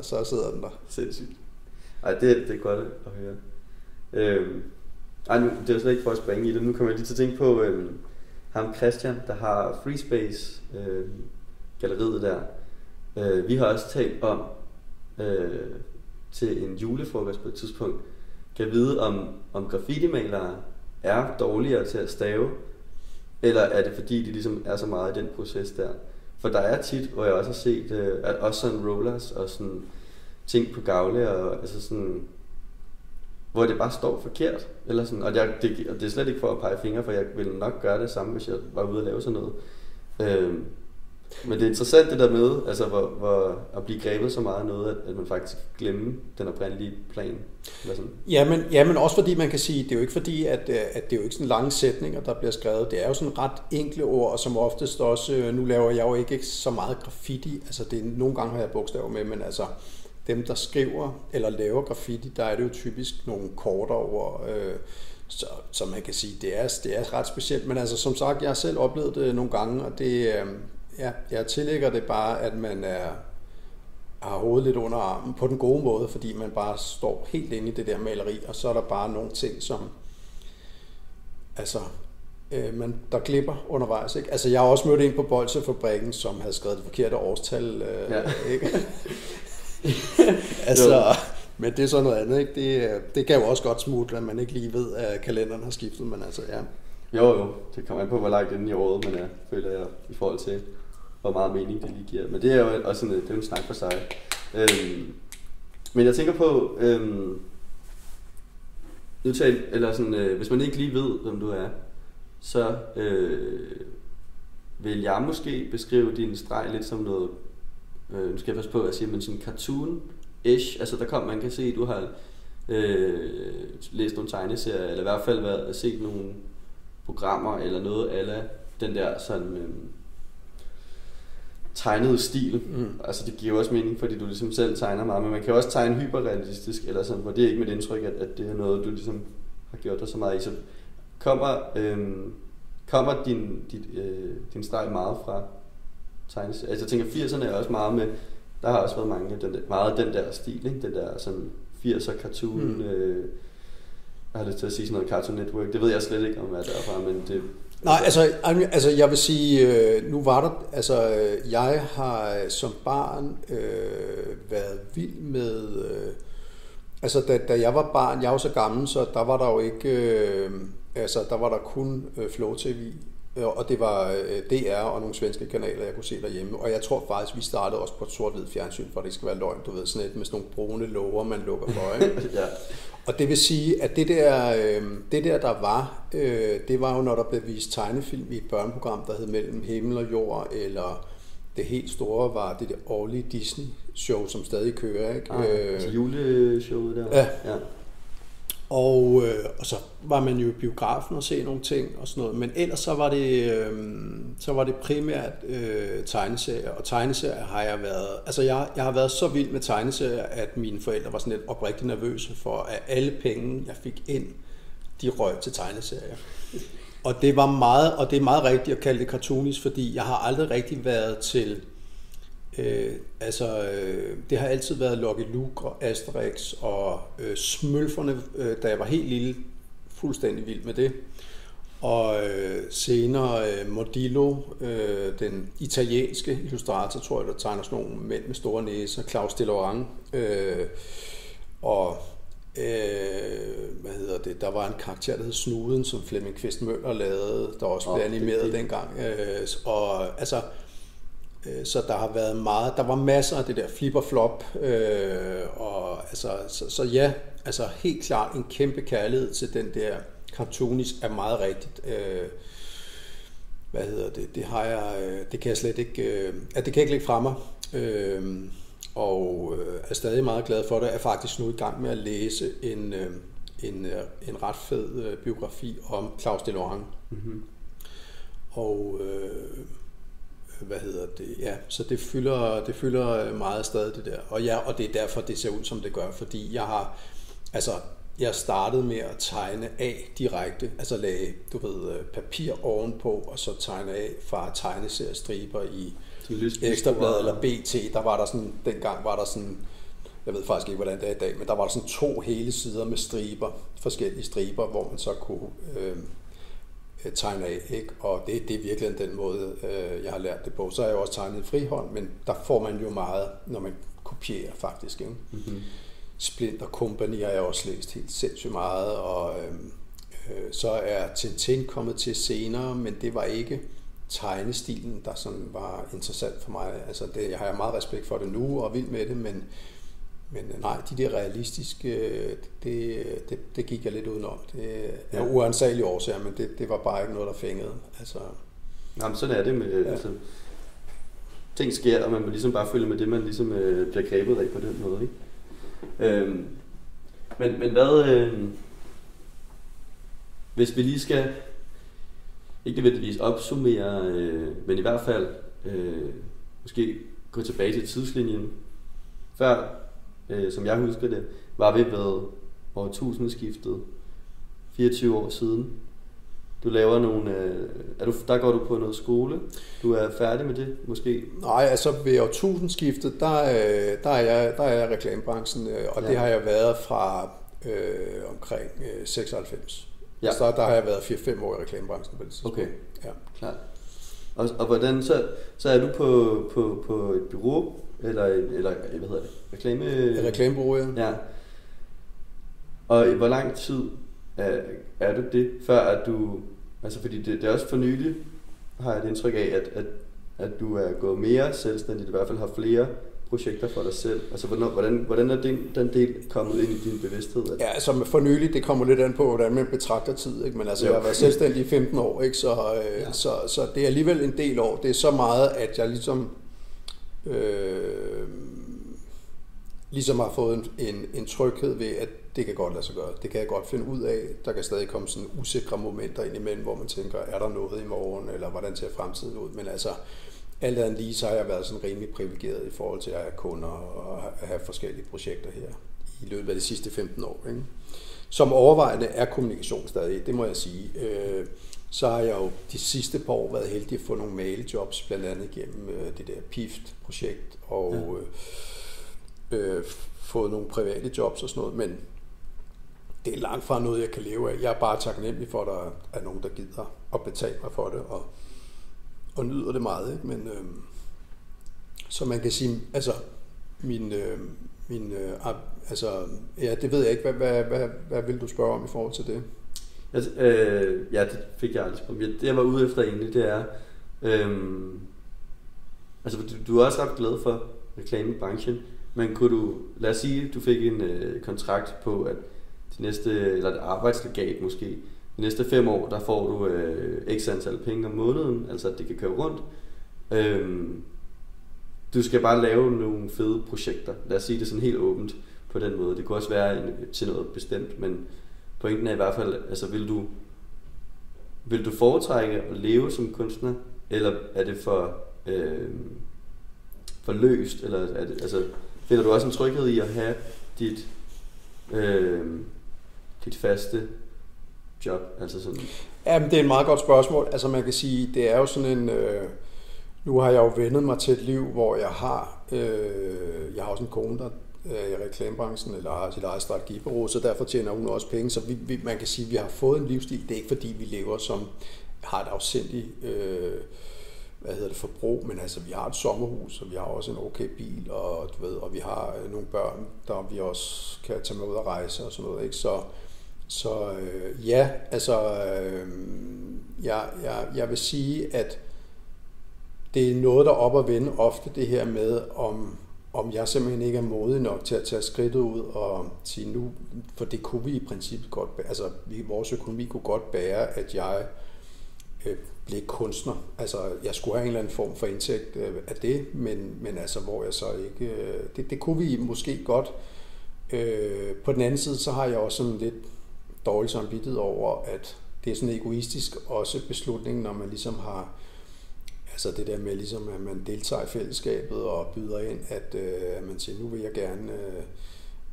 Speaker 2: så sidder den der.
Speaker 1: Sindssygt. Ej, det er godt at høre. Nu, det er slet ikke for at springe i det. Nu kommer jeg lige til at tænke på ham Christian, der har Free Space galleriet der. Vi har også talt om til en julefrokost på et tidspunkt, kan vide om graffiti-malere er dårligere til at stave, eller er det fordi de ligesom er så meget i den proces der? For der er tit, hvor jeg også har set også sådan rollers og sådan ting på gavle, og altså sådan, hvor det bare står forkert, eller sådan, og det er slet ikke for at pege fingre, for jeg ville nok gøre det samme, hvis jeg var ude og lave sådan noget. Men det er interessant det der med, altså hvor at blive grebet så meget af noget, at man faktisk glemmer den oprindelige plan. Eller sådan.
Speaker 2: Jamen også fordi man kan sige, det er jo ikke fordi, at det er jo ikke sådan lange sætninger, der bliver skrevet. Det er jo sådan ret enkle ord, og som oftest også, nu laver jeg jo ikke så meget graffiti, altså nogle gange har jeg bogstaver med, men altså dem, der skriver eller laver graffiti, der er det jo typisk nogle kortere ord, så man kan sige, det er ret specielt. Men altså som sagt, jeg har selv oplevet det nogle gange, og det jeg tillægger det bare, at man har hovedet lidt under armen på den gode måde, fordi man bare står helt inde i det der maleri, og så er der bare nogle ting, som altså der glipper undervejs. Ikke? Altså, jeg har også mødt en på Bolsjefabrikken, som havde skrevet det forkerte årstal. Ikke? Altså, men det er så noget andet. Ikke? Det kan jo også godt smutte, at man ikke lige ved, at kalenderen har skiftet, men altså, ja.
Speaker 1: Jo, det kommer an på, hvor langt inden i året man er, føler jeg, i forhold til, hvor meget mening det lige giver. Men det er jo også sådan, det er en snak for sig. Men jeg tænker på, hvis man ikke lige ved, hvem du er, så vil jeg måske beskrive din streg lidt som noget, nu skal jeg passe på at sige, men sådan cartoon-ish. Altså man kan se, at du har læst nogle tegneserier, eller i hvert fald set nogle programmer, eller noget ala den der sådan tegnede stil. Altså det giver også mening, fordi du ligesom selv tegner meget, men man kan også tegne hyperrealistisk, eller sådan, hvor det er ikke mit indtryk, at det er noget, du ligesom har gjort dig så meget i. Så kommer din streg meget fra tegneserier? Altså jeg tænker, 80'erne er også meget med, der har også været meget den der stil, ikke? Den der sådan 80'er cartoon, jeg har lyst til at sige sådan noget Cartoon Network, det ved jeg slet ikke om, hvad det er fra, men det...
Speaker 2: Nej, altså jeg vil sige, nu var der, altså jeg har som barn været vild med, altså da jeg var barn, jeg var så gammel, så der var der jo ikke, der var der kun Flow TV, og det var DR og nogle svenske kanaler, jeg kunne se derhjemme, og jeg tror faktisk, vi startede også på et sort-hvid fjernsyn, for det ikke skal være løgn, du ved, sådan et med sådan nogle brune låger, man lukker for, ikke? Ja. Og det vil sige, at det der var, det var jo, når der blev vist tegnefilm i et børneprogram, der hed Mellem Himmel og Jord, eller det helt store var det årlige Disney-show, som stadig kører, ikke?
Speaker 1: Altså juleshowet der.
Speaker 2: Ja. Og så var man jo i biografen og se nogle ting og sådan noget, men ellers så var det primært tegneserier, og tegneserier har jeg været, altså jeg har været så vild med tegneserier, at mine forældre var sådan lidt oprigtigt nervøse for, at alle penge, jeg fik ind, de røg til tegneserier. Og det er meget rigtigt at kalde det cartoonisk, fordi jeg har aldrig rigtig været til, det har altid været Lucky Luke og Asterix og Smølferne, da jeg var helt lille, fuldstændig vild med det. Og senere Mordillo, den italienske illustrator, tror jeg, der tegner sådan nogle mænd med store næser, Claus Delorang, og der var en karakter, der hed Snuden, som Flemming Kvist Møller lavede, der også blev animeret dengang. Og altså, så der har været meget, der var masser af det der flip og flop, og altså, så ja, altså helt klart en kæmpe kærlighed til den der cartoonisk er meget rigtigt. Det har jeg, det kan jeg slet ikke, det kan jeg ikke lægge fra mig, og er stadig meget glad for det. Jeg er faktisk nu i gang med at læse en ret fed biografi om Claus Delorang. Mm-hmm. Og så det fylder meget stadig det der. Og det er derfor, det ser ud, som det gør, fordi jeg startede med at tegne af direkte, altså lagde, papir ovenpå, og så tegne af fra tegneseriestriber i Ekstrabladet eller BT. Der var der sådan, dengang var der sådan, jeg ved faktisk ikke, hvordan det er i dag, men der var der sådan 2 hele sider med striber, forskellige striber, hvor man så kunne tegne af, ikke? Og det er virkelig den måde, jeg har lært det på. Så har jeg også tegnet i frihånd, men der får man jo meget, når man kopierer faktisk, ikke? Mm-hmm. Splinter Company har jeg også læst helt sindssygt meget, og så er Tintin kommet til senere, men det var ikke tegnestilen, der sådan var interessant for mig. Altså jeg har meget respekt for det nu og vild med det, men nej, de der realistiske, det gik jeg lidt udenom. Det er uansagelige årsager, men det var bare ikke noget, der fængede. Altså.
Speaker 1: Jamen, sådan er det med, altså, ting sker, og man må ligesom bare følge med det, man ligesom bliver grebet af på den måde, ikke? Men hvad, hvis vi lige skal, ikke nødvendigvis opsummere, men i hvert fald måske gå tilbage til tidslinjen. Før, som jeg husker det, var vi ved årtusindskiftet, 24 år siden. Du laver nogle, der går du på noget skole. Du er færdig med det, måske?
Speaker 2: Nej, altså ved årtusindskiftet, der er jeg reklamebranchen, og det har jeg været fra omkring 96. Ja. Så der har jeg været 4-5 år i reklamebranchen på det tidspunkt.
Speaker 1: Okay,
Speaker 2: ja.
Speaker 1: Klart. Og hvordan så er du på et bureau, eller hvad hedder det?
Speaker 2: Reklamebureau, ja.
Speaker 1: Ja. Og i hvor lang tid er du det, før at du, altså fordi det er også for nylig, har jeg et indtryk af, at du er gået mere selvstændigt, i hvert fald har flere projekter for dig selv. Altså hvordan er den del kommet ind i din bevidsthed?
Speaker 2: Ja, altså for nylig, det kommer lidt an på, hvordan man betragter tid, ikke? Men altså, jeg har været selvstændig i 15 år, ikke? Så det er alligevel en del år. Det er så meget, at jeg ligesom har fået en tryghed ved, at det kan godt lade sig gøre. Det kan jeg godt finde ud af. Der kan stadig komme sådan usikre momenter ind imellem, hvor man tænker, er der noget i morgen, eller hvordan ser fremtiden ud? Men altså, alt andet lige, så har jeg været sådan rimelig privilegeret i forhold til at have kunder og have forskellige projekter her i løbet af de sidste 15 år. Ikke? Som overvejende er kommunikation stadig, det må jeg sige. Så har jeg jo de sidste par år været heldig at få nogle mailejobs, blandt andet gennem det der PIFT-projekt, og fået nogle private jobs og sådan noget, men det er langt fra noget, jeg kan leve af. Jeg er bare taknemmelig for, at der er nogen, der gider at betale mig for det, og nyder det meget. Ikke? Men så man kan sige, altså ja, det ved jeg ikke. Hvad vil du spørge om i forhold til det?
Speaker 1: Altså, ja, det fik jeg aldrig spurgt. Det jeg var ude efter egentlig, det er, altså du er også ret glad for reklamebranchen, men kunne du, lad os sige, du fik en kontrakt på, at de næste, eller et arbejdslegat måske, de næste 5 år, der får du x antal penge om måneden, altså at det kan køre rundt. Du skal bare lave nogle fede projekter. Lad os sige det sådan helt åbent på den måde. Det kunne også være til noget bestemt, men pointen er i hvert fald, altså vil du foretrække at leve som kunstner, eller er det for løst, eller er det, altså, finder du også en tryghed i at have dit faste job? Altså sådan.
Speaker 2: Jamen, det er et meget godt spørgsmål. Altså man kan sige, det er jo sådan en, nu har jeg jo vendet mig til et liv, hvor jeg har også en kone, der er i reklamebranchen, eller har sit eget strategibureau, så derfor tjener hun også penge. Så man kan sige, at vi har fået en livsstil. Det er ikke fordi, vi lever som, har et afsindigt forbrug, men altså vi har et sommerhus, og vi har også en okay bil, og og vi har nogle børn, der vi også kan tage med ud og rejse og sådan noget, ikke? Så ja, altså jeg vil sige, at det er noget, der op og vende ofte det her med, om jeg simpelthen ikke er modig nok til at tage skridtet ud og sige nu, for det kunne vi i princippet godt, altså vores økonomi kunne godt bære, at jeg blev kunstner. Altså jeg skulle have en eller anden form for indtægt af det, men altså hvor jeg så ikke, det kunne vi måske godt. På den anden side, så har jeg også sådan lidt dårlig samvittighed over, at det er sådan egoistisk også beslutningen, når man ligesom har, altså det der med ligesom, at man deltager i fællesskabet og byder ind, at man siger, nu vil jeg gerne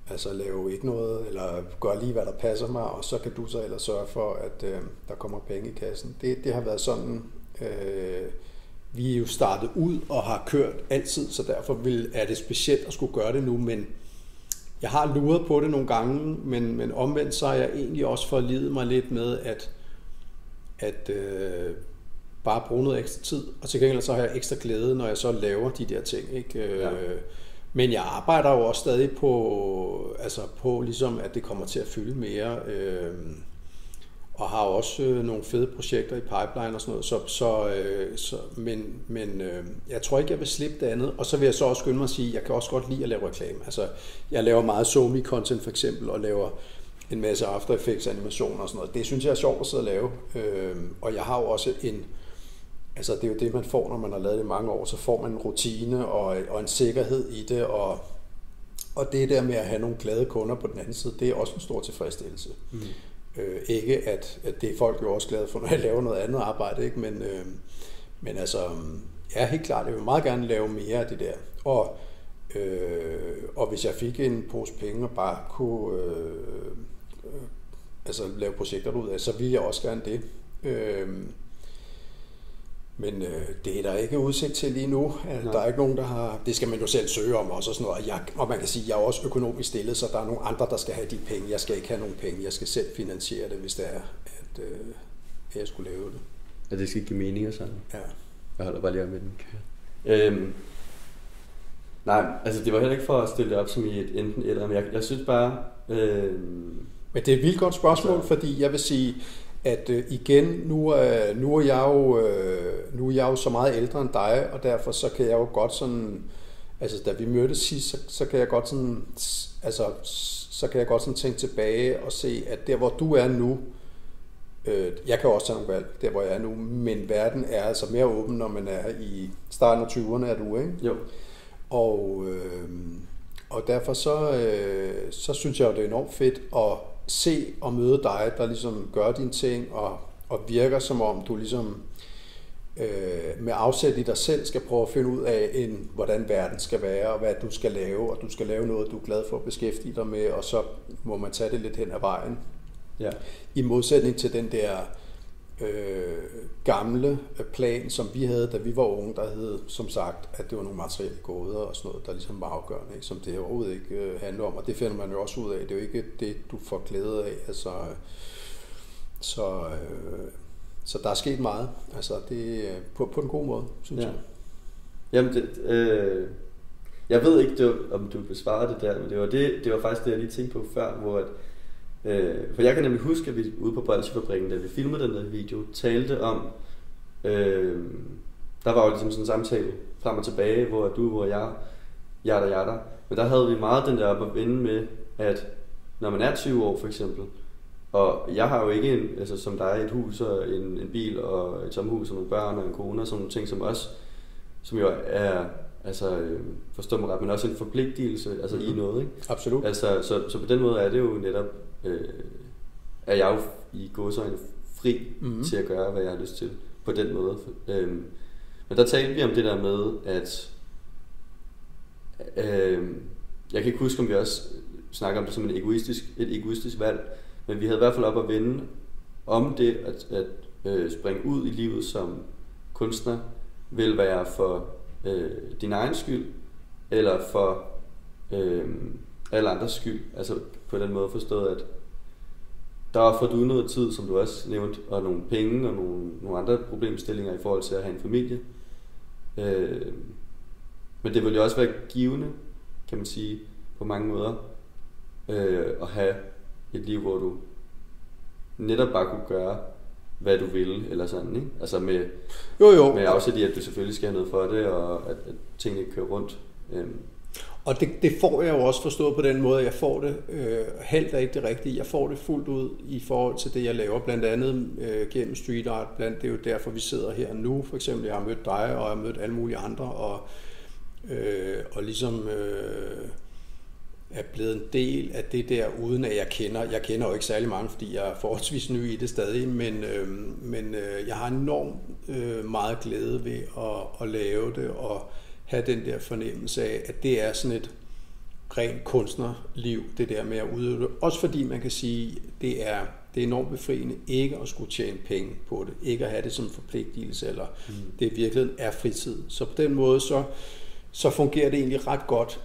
Speaker 2: altså lave ikke noget, eller gøre lige, hvad der passer mig, og så kan du så ellers sørge for, at der kommer penge i kassen. Det har været sådan, vi er jo startet ud og har kørt altid, så derfor er det specielt at skulle gøre det nu, men jeg har luret på det nogle gange, men omvendt så har jeg egentlig også forlidet mig lidt med, at bare bruge noget ekstra tid, og til gengæld så har jeg ekstra glæde, når jeg så laver de der ting, ikke? Ja. Men jeg arbejder jo også stadig på ligesom, at det kommer til at fylde mere, og har også nogle fede projekter i pipeline og sådan noget, men jeg tror ikke, jeg vil slippe det andet, og så vil jeg så også skynde mig at sige, at jeg kan også godt lide at lave reklame. Altså, jeg laver meget SoMe-content for eksempel, og laver en masse After Effects animationer og sådan noget. Det synes jeg er sjovt at sidde og lave, og jeg har jo også altså det er jo det, man får, når man har lavet det i mange år, så får man en rutine og en sikkerhed i det, og det der med at have nogle glade kunder på den anden side, det er også en stor tilfredsstillelse. Mm. Ikke at det er folk jo også glade for, når jeg laver noget andet arbejde, ikke? Men altså, ja, helt klart, jeg vil meget gerne lave mere af det der, og hvis jeg fik en pose penge og bare kunne altså lave projekter ud af, så ville jeg også gerne det. Men det er der ikke udsigt til lige nu. Der er ikke nogen, der har. Det skal man jo selv søge om også og sådan noget. Og man kan sige, at jeg er også økonomisk stillet, så der er nogle andre, der skal have de penge. Jeg skal ikke have nogen penge. Jeg skal selv finansiere det, hvis det er, jeg skulle lave det.
Speaker 1: At det skal give mening og sådan?
Speaker 2: Ja.
Speaker 1: Jeg holder bare lige op med den. Nej, altså det var heller ikke for at stille det op som i et enten eller, men jeg synes bare...
Speaker 2: Men det er et vildt godt spørgsmål, fordi jeg vil sige, at igen, nu er jeg jo så meget ældre end dig, og derfor så kan jeg jo godt sådan, altså da vi mødtes sidst, så kan jeg godt sådan, altså så kan jeg godt sådan tænke tilbage og se, at der hvor du er nu, jeg kan også tage nogle valg, der hvor jeg er nu, men verden er altså mere åben, når man er i starten af 20'erne, er du, ikke?
Speaker 1: Jo.
Speaker 2: Og derfor så synes jeg jo, det er enormt fedt at se og møde dig, der ligesom gør dine ting, og virker som om du ligesom med afsæt i dig selv skal prøve at finde ud af, hvordan verden skal være, og hvad du skal lave, og du skal lave noget, du er glad for at beskæftige dig med, og så må man tage det lidt hen ad vejen.
Speaker 1: Ja.
Speaker 2: I modsætning til den der gamle plan, som vi havde, da vi var unge, der hed, som sagt, at det var nogle materielle goder og sådan noget, der ligesom var afgørende, ikke? Som det overhovedet ikke handler om, og det finder man jo også ud af. Det er jo ikke det, du får glæde af. Altså, så der er sket meget. Altså, det på en god måde, synes jeg.
Speaker 1: Jamen, jeg ved ikke, om du besvarede det der, men det var faktisk det, jeg lige tænkte på før, hvor at, for jeg kan nemlig huske, at vi ude på Bolsjefabrikken, da vi filmede den der video, talte om, der var jo ligesom sådan en samtale frem og tilbage, hvor du og jeg, jada, men der havde vi meget den der op at vende med, at når man er 20 år for eksempel, og jeg har jo ikke altså som dig et hus og en bil og et sommerhus og nogle børn og en kone og sådan nogle ting som os, som jo er, altså forstår mig ret, men også en forpligtelse altså i noget, ikke?
Speaker 2: Absolut.
Speaker 1: Altså, så på den måde er det jo netop, er jeg jo i gåseøjne fri til at gøre, hvad jeg har lyst til, på den måde. Men der talte vi om det der med, at jeg kan ikke huske, om vi også snakker om det som et egoistisk valg, men vi havde i hvert fald op at vende om det, at springe ud i livet som kunstner, vil være for din egen skyld, eller for alle andres skyld. Altså på den måde forstået, at der offrer du noget tid, som du også nævnte, og nogle penge og nogle andre problemstillinger i forhold til at have en familie. Men det vil jo også være givende, kan man sige, på mange måder, at have et liv, hvor du netop bare kunne gøre, hvad du vil, eller sådan, ikke? Altså med afsæt i, at du selvfølgelig skal have noget for det, og at tingene kører rundt.
Speaker 2: Og det får jeg jo også forstået på den måde, at jeg får det, halvt er ikke det rigtige, jeg får det fuldt ud i forhold til det, jeg laver, blandt andet gennem street art, det er jo derfor, vi sidder her nu, for eksempel, jeg har mødt dig, og jeg har mødt alle mulige andre, og ligesom er blevet en del af det der, uden at jeg kender jo ikke særlig mange, fordi jeg er forholdsvis ny i det stadig, men jeg har enormt meget glæde ved at lave det, og have den der fornemmelse af, at det er sådan et rent kunstnerliv, det der med at udøve det. Også fordi man kan sige, det er enormt befriende ikke at skulle tjene penge på det, ikke at have det som forpligtelse, eller det virkelig er fritid. Så på den måde, så fungerer det egentlig ret godt.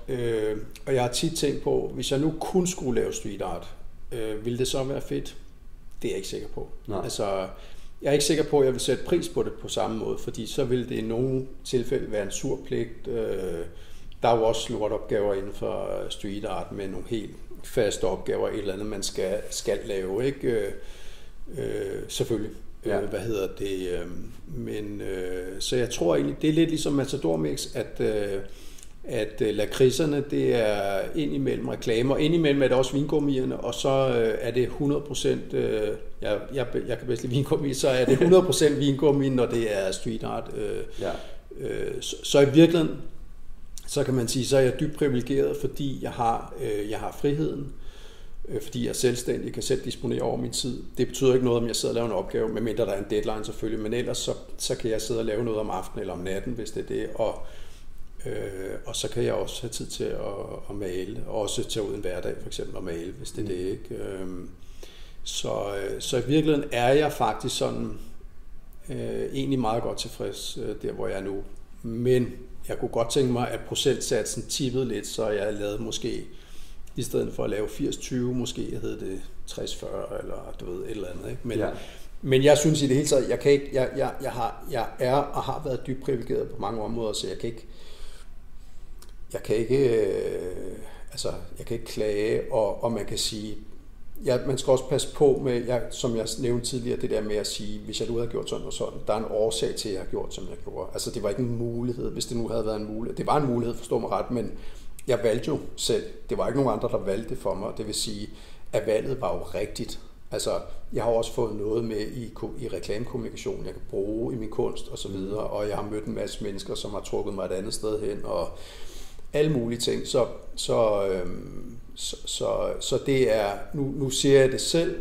Speaker 2: Og jeg har tit tænkt på, hvis jeg nu kun skulle lave street art, ville det så være fedt? Det er jeg ikke sikker på.
Speaker 1: Nej.
Speaker 2: Altså, jeg er ikke sikker på, at jeg vil sætte pris på det på samme måde, fordi så vil det i nogle tilfælde være en sur pligt. Der er jo også lortopgaver inden for street art med nogle helt faste opgaver, et eller andet, man skal lave, ikke? Selvfølgelig. Ja. Så jeg tror egentlig, det er lidt ligesom Matador Mix, at lakridserne, det er indimellem reklamer, indimellem er det også vingummierne, og så er det 100%, jeg kan bedst lide vingummi, så er det 100% vingummi, når det er street art. Så i virkeligheden, så kan man sige, så er jeg dybt privilegeret, fordi jeg har friheden, fordi jeg er selvstændig, kan selv disponere over min tid. Det betyder ikke noget, om jeg sidder og laver en opgave, medmindre der er en deadline selvfølgelig, men ellers så kan jeg sidde og lave noget om aftenen eller om natten, hvis det er det, og så kan jeg også have tid til at male, og også tage ud en hverdag for eksempel og male, hvis det er det, ikke? Så i virkeligheden er jeg faktisk sådan egentlig meget godt tilfreds der, hvor jeg er nu. Men jeg kunne godt tænke mig, at procentsatsen tippede lidt, så jeg lavede måske I stedet for at lave 80-20, måske hed det 60-40, eller du ved, et eller andet. Ikke? Men jeg synes i det hele taget, jeg er og har været dybt privilegeret på mange områder, så jeg kan ikke klage, og man kan sige, man skal også passe på med, som jeg nævnte tidligere, det der med at sige, hvis jeg nu havde gjort sådan og sådan, der er en årsag til, at jeg har gjort, som jeg gjorde. Altså det var ikke en mulighed, hvis det nu havde været en mulighed. Det var en mulighed, forstå mig ret, men jeg valgte jo selv. Det var ikke nogen andre, der valgte det for mig. Det vil sige, at valget var jo rigtigt. Altså, jeg har også fået noget med i reklamekommunikation, jeg kan bruge i min kunst og så videre, og jeg har mødt en masse mennesker, som har trukket mig et andet sted hen, og alle mulige ting. Så det er, nu siger jeg det selv,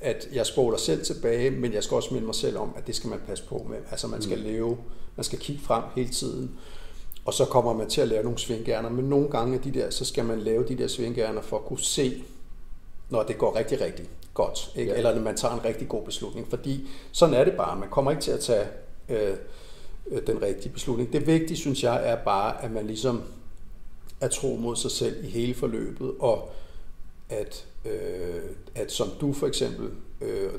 Speaker 2: at jeg spoler selv tilbage, men jeg skal også minde mig selv om, at det skal man passe på med. Altså, man skal leve, man skal kigge frem hele tiden, og så kommer man til at lave nogle svinghjerner, men nogle gange så skal man lave de der svinghjerner for at kunne se, når det går rigtig, rigtig godt, ikke? Ja. Eller når man tager en rigtig god beslutning, fordi sådan er det bare. Man kommer ikke til at tage den rigtige beslutning. Det vigtige, synes jeg, er bare, at man ligesom er tro mod sig selv i hele forløbet, og at som du for eksempel,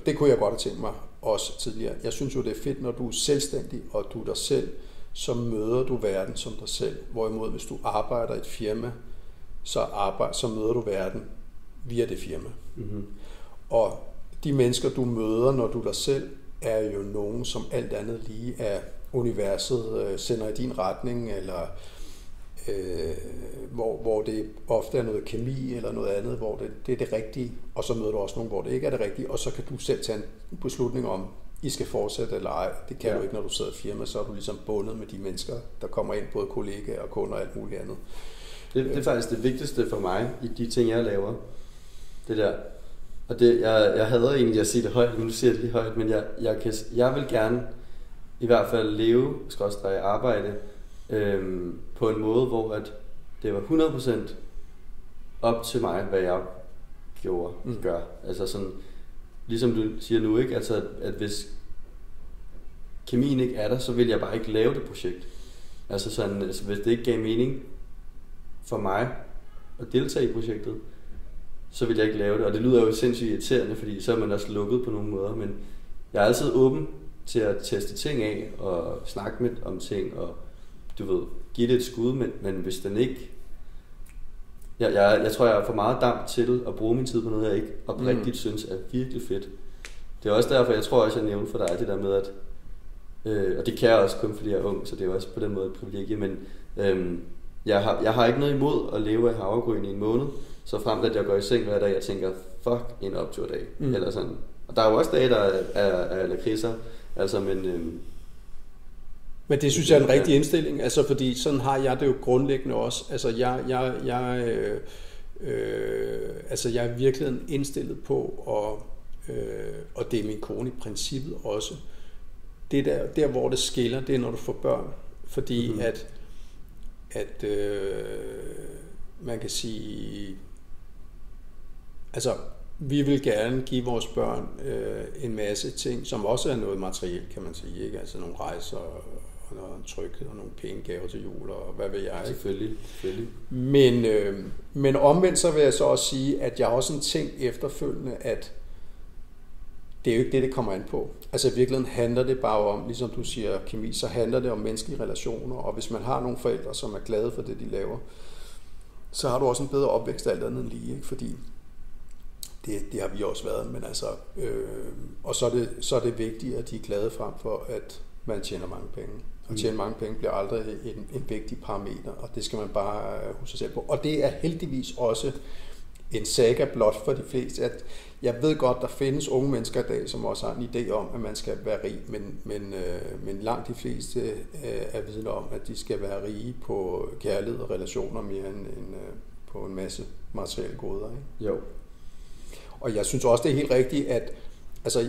Speaker 2: det kunne jeg godt have tænkt mig også tidligere. Jeg synes jo, det er fedt, når du er selvstændig, og du er dig selv, så møder du verden som dig selv. Hvorimod, hvis du arbejder i et firma, så møder du verden via det firma. Mm-hmm. Og de mennesker, du møder, når du er dig selv, er jo nogen, som alt andet lige er universet, sender i din retning, eller hvor det ofte er noget kemi eller noget andet, hvor det er det rigtige, og så møder du også nogen, hvor det ikke er det rigtige, og så kan du selv tage en beslutning om, I skal fortsætte eller ej. Det kan du ikke, når du sidder i firma, så er du ligesom bundet med de mennesker, der kommer ind, både kollegaer og kunder og alt muligt andet.
Speaker 1: Det er faktisk det vigtigste for mig i de ting, jeg laver. Det der. Og det, jeg hader egentlig at sige det højt, men nu siger jeg det lige højt, men jeg vil gerne i hvert fald leve, arbejde på en måde, hvor at det var 100% op til mig, hvad jeg gør. Altså sådan, ligesom du siger nu, ikke? Altså, at hvis kemien ikke er der, så vil jeg bare ikke lave det projekt. Altså sådan, hvis det ikke gav mening for mig at deltage i projektet, så vil jeg ikke lave det. Og det lyder jo sindssygt irriterende, fordi så er man også lukket på nogle måder, men jeg er altid åben til at teste ting af, og snakke med om ting, og du ved, give det et skud, men hvis den ikke... Jeg tror, jeg er for meget damp til at bruge min tid på noget, jeg ikke oprigtigt synes er virkelig fedt. Det er også derfor, jeg tror også, jeg nævnte for dig det der med, at... og det kan jeg også kun, fordi jeg er ung, så det er også på den måde et privilegie, men jeg har ikke noget imod at leve af havregryn i en måned, så frem til at jeg går i seng hver dag, jeg tænker, fuck en opturdag, eller sådan. Og der er jo også dage, der er lakridser, altså,
Speaker 2: men det synes jeg er en rigtig indstilling, altså fordi sådan har jeg det jo grundlæggende også. Altså jeg er virkelig indstillet på, og det er min kone i princippet også, det der hvor det skiller, det er når du får børn, fordi at man kan sige, altså vi vil gerne give vores børn en masse ting, som også er noget materielt, kan man sige, ikke? Altså nogle rejser, og noget tryghed, og nogle pæne gaver til jul, og hvad ved jeg.
Speaker 1: Selvfølgelig.
Speaker 2: Men omvendt så vil jeg så også sige, at jeg også en ting efterfølgende, at det er jo ikke det kommer an på. Altså i virkeligheden handler det bare om, ligesom du siger kemi, så handler det om menneskelige relationer, og hvis man har nogle forældre, som er glade for det, de laver, så har du også en bedre opvækst alt andet end lige, ikke? Fordi det har vi også været, men altså, og så er det vigtigt, at de er glade frem for, at man tjener mange penge. Og tjene mange penge bliver aldrig en vigtig parameter, og det skal man bare huske sig selv på. Og det er heldigvis også en saga blot for de fleste. At jeg ved godt, der findes unge mennesker i dag, som også har en idé om, at man skal være rig, men langt de fleste er vidne om, at de skal være rige på kærlighed og relationer mere end på en masse materielle goder. Ikke?
Speaker 1: Jo.
Speaker 2: Og jeg synes også, det er helt rigtigt, at altså,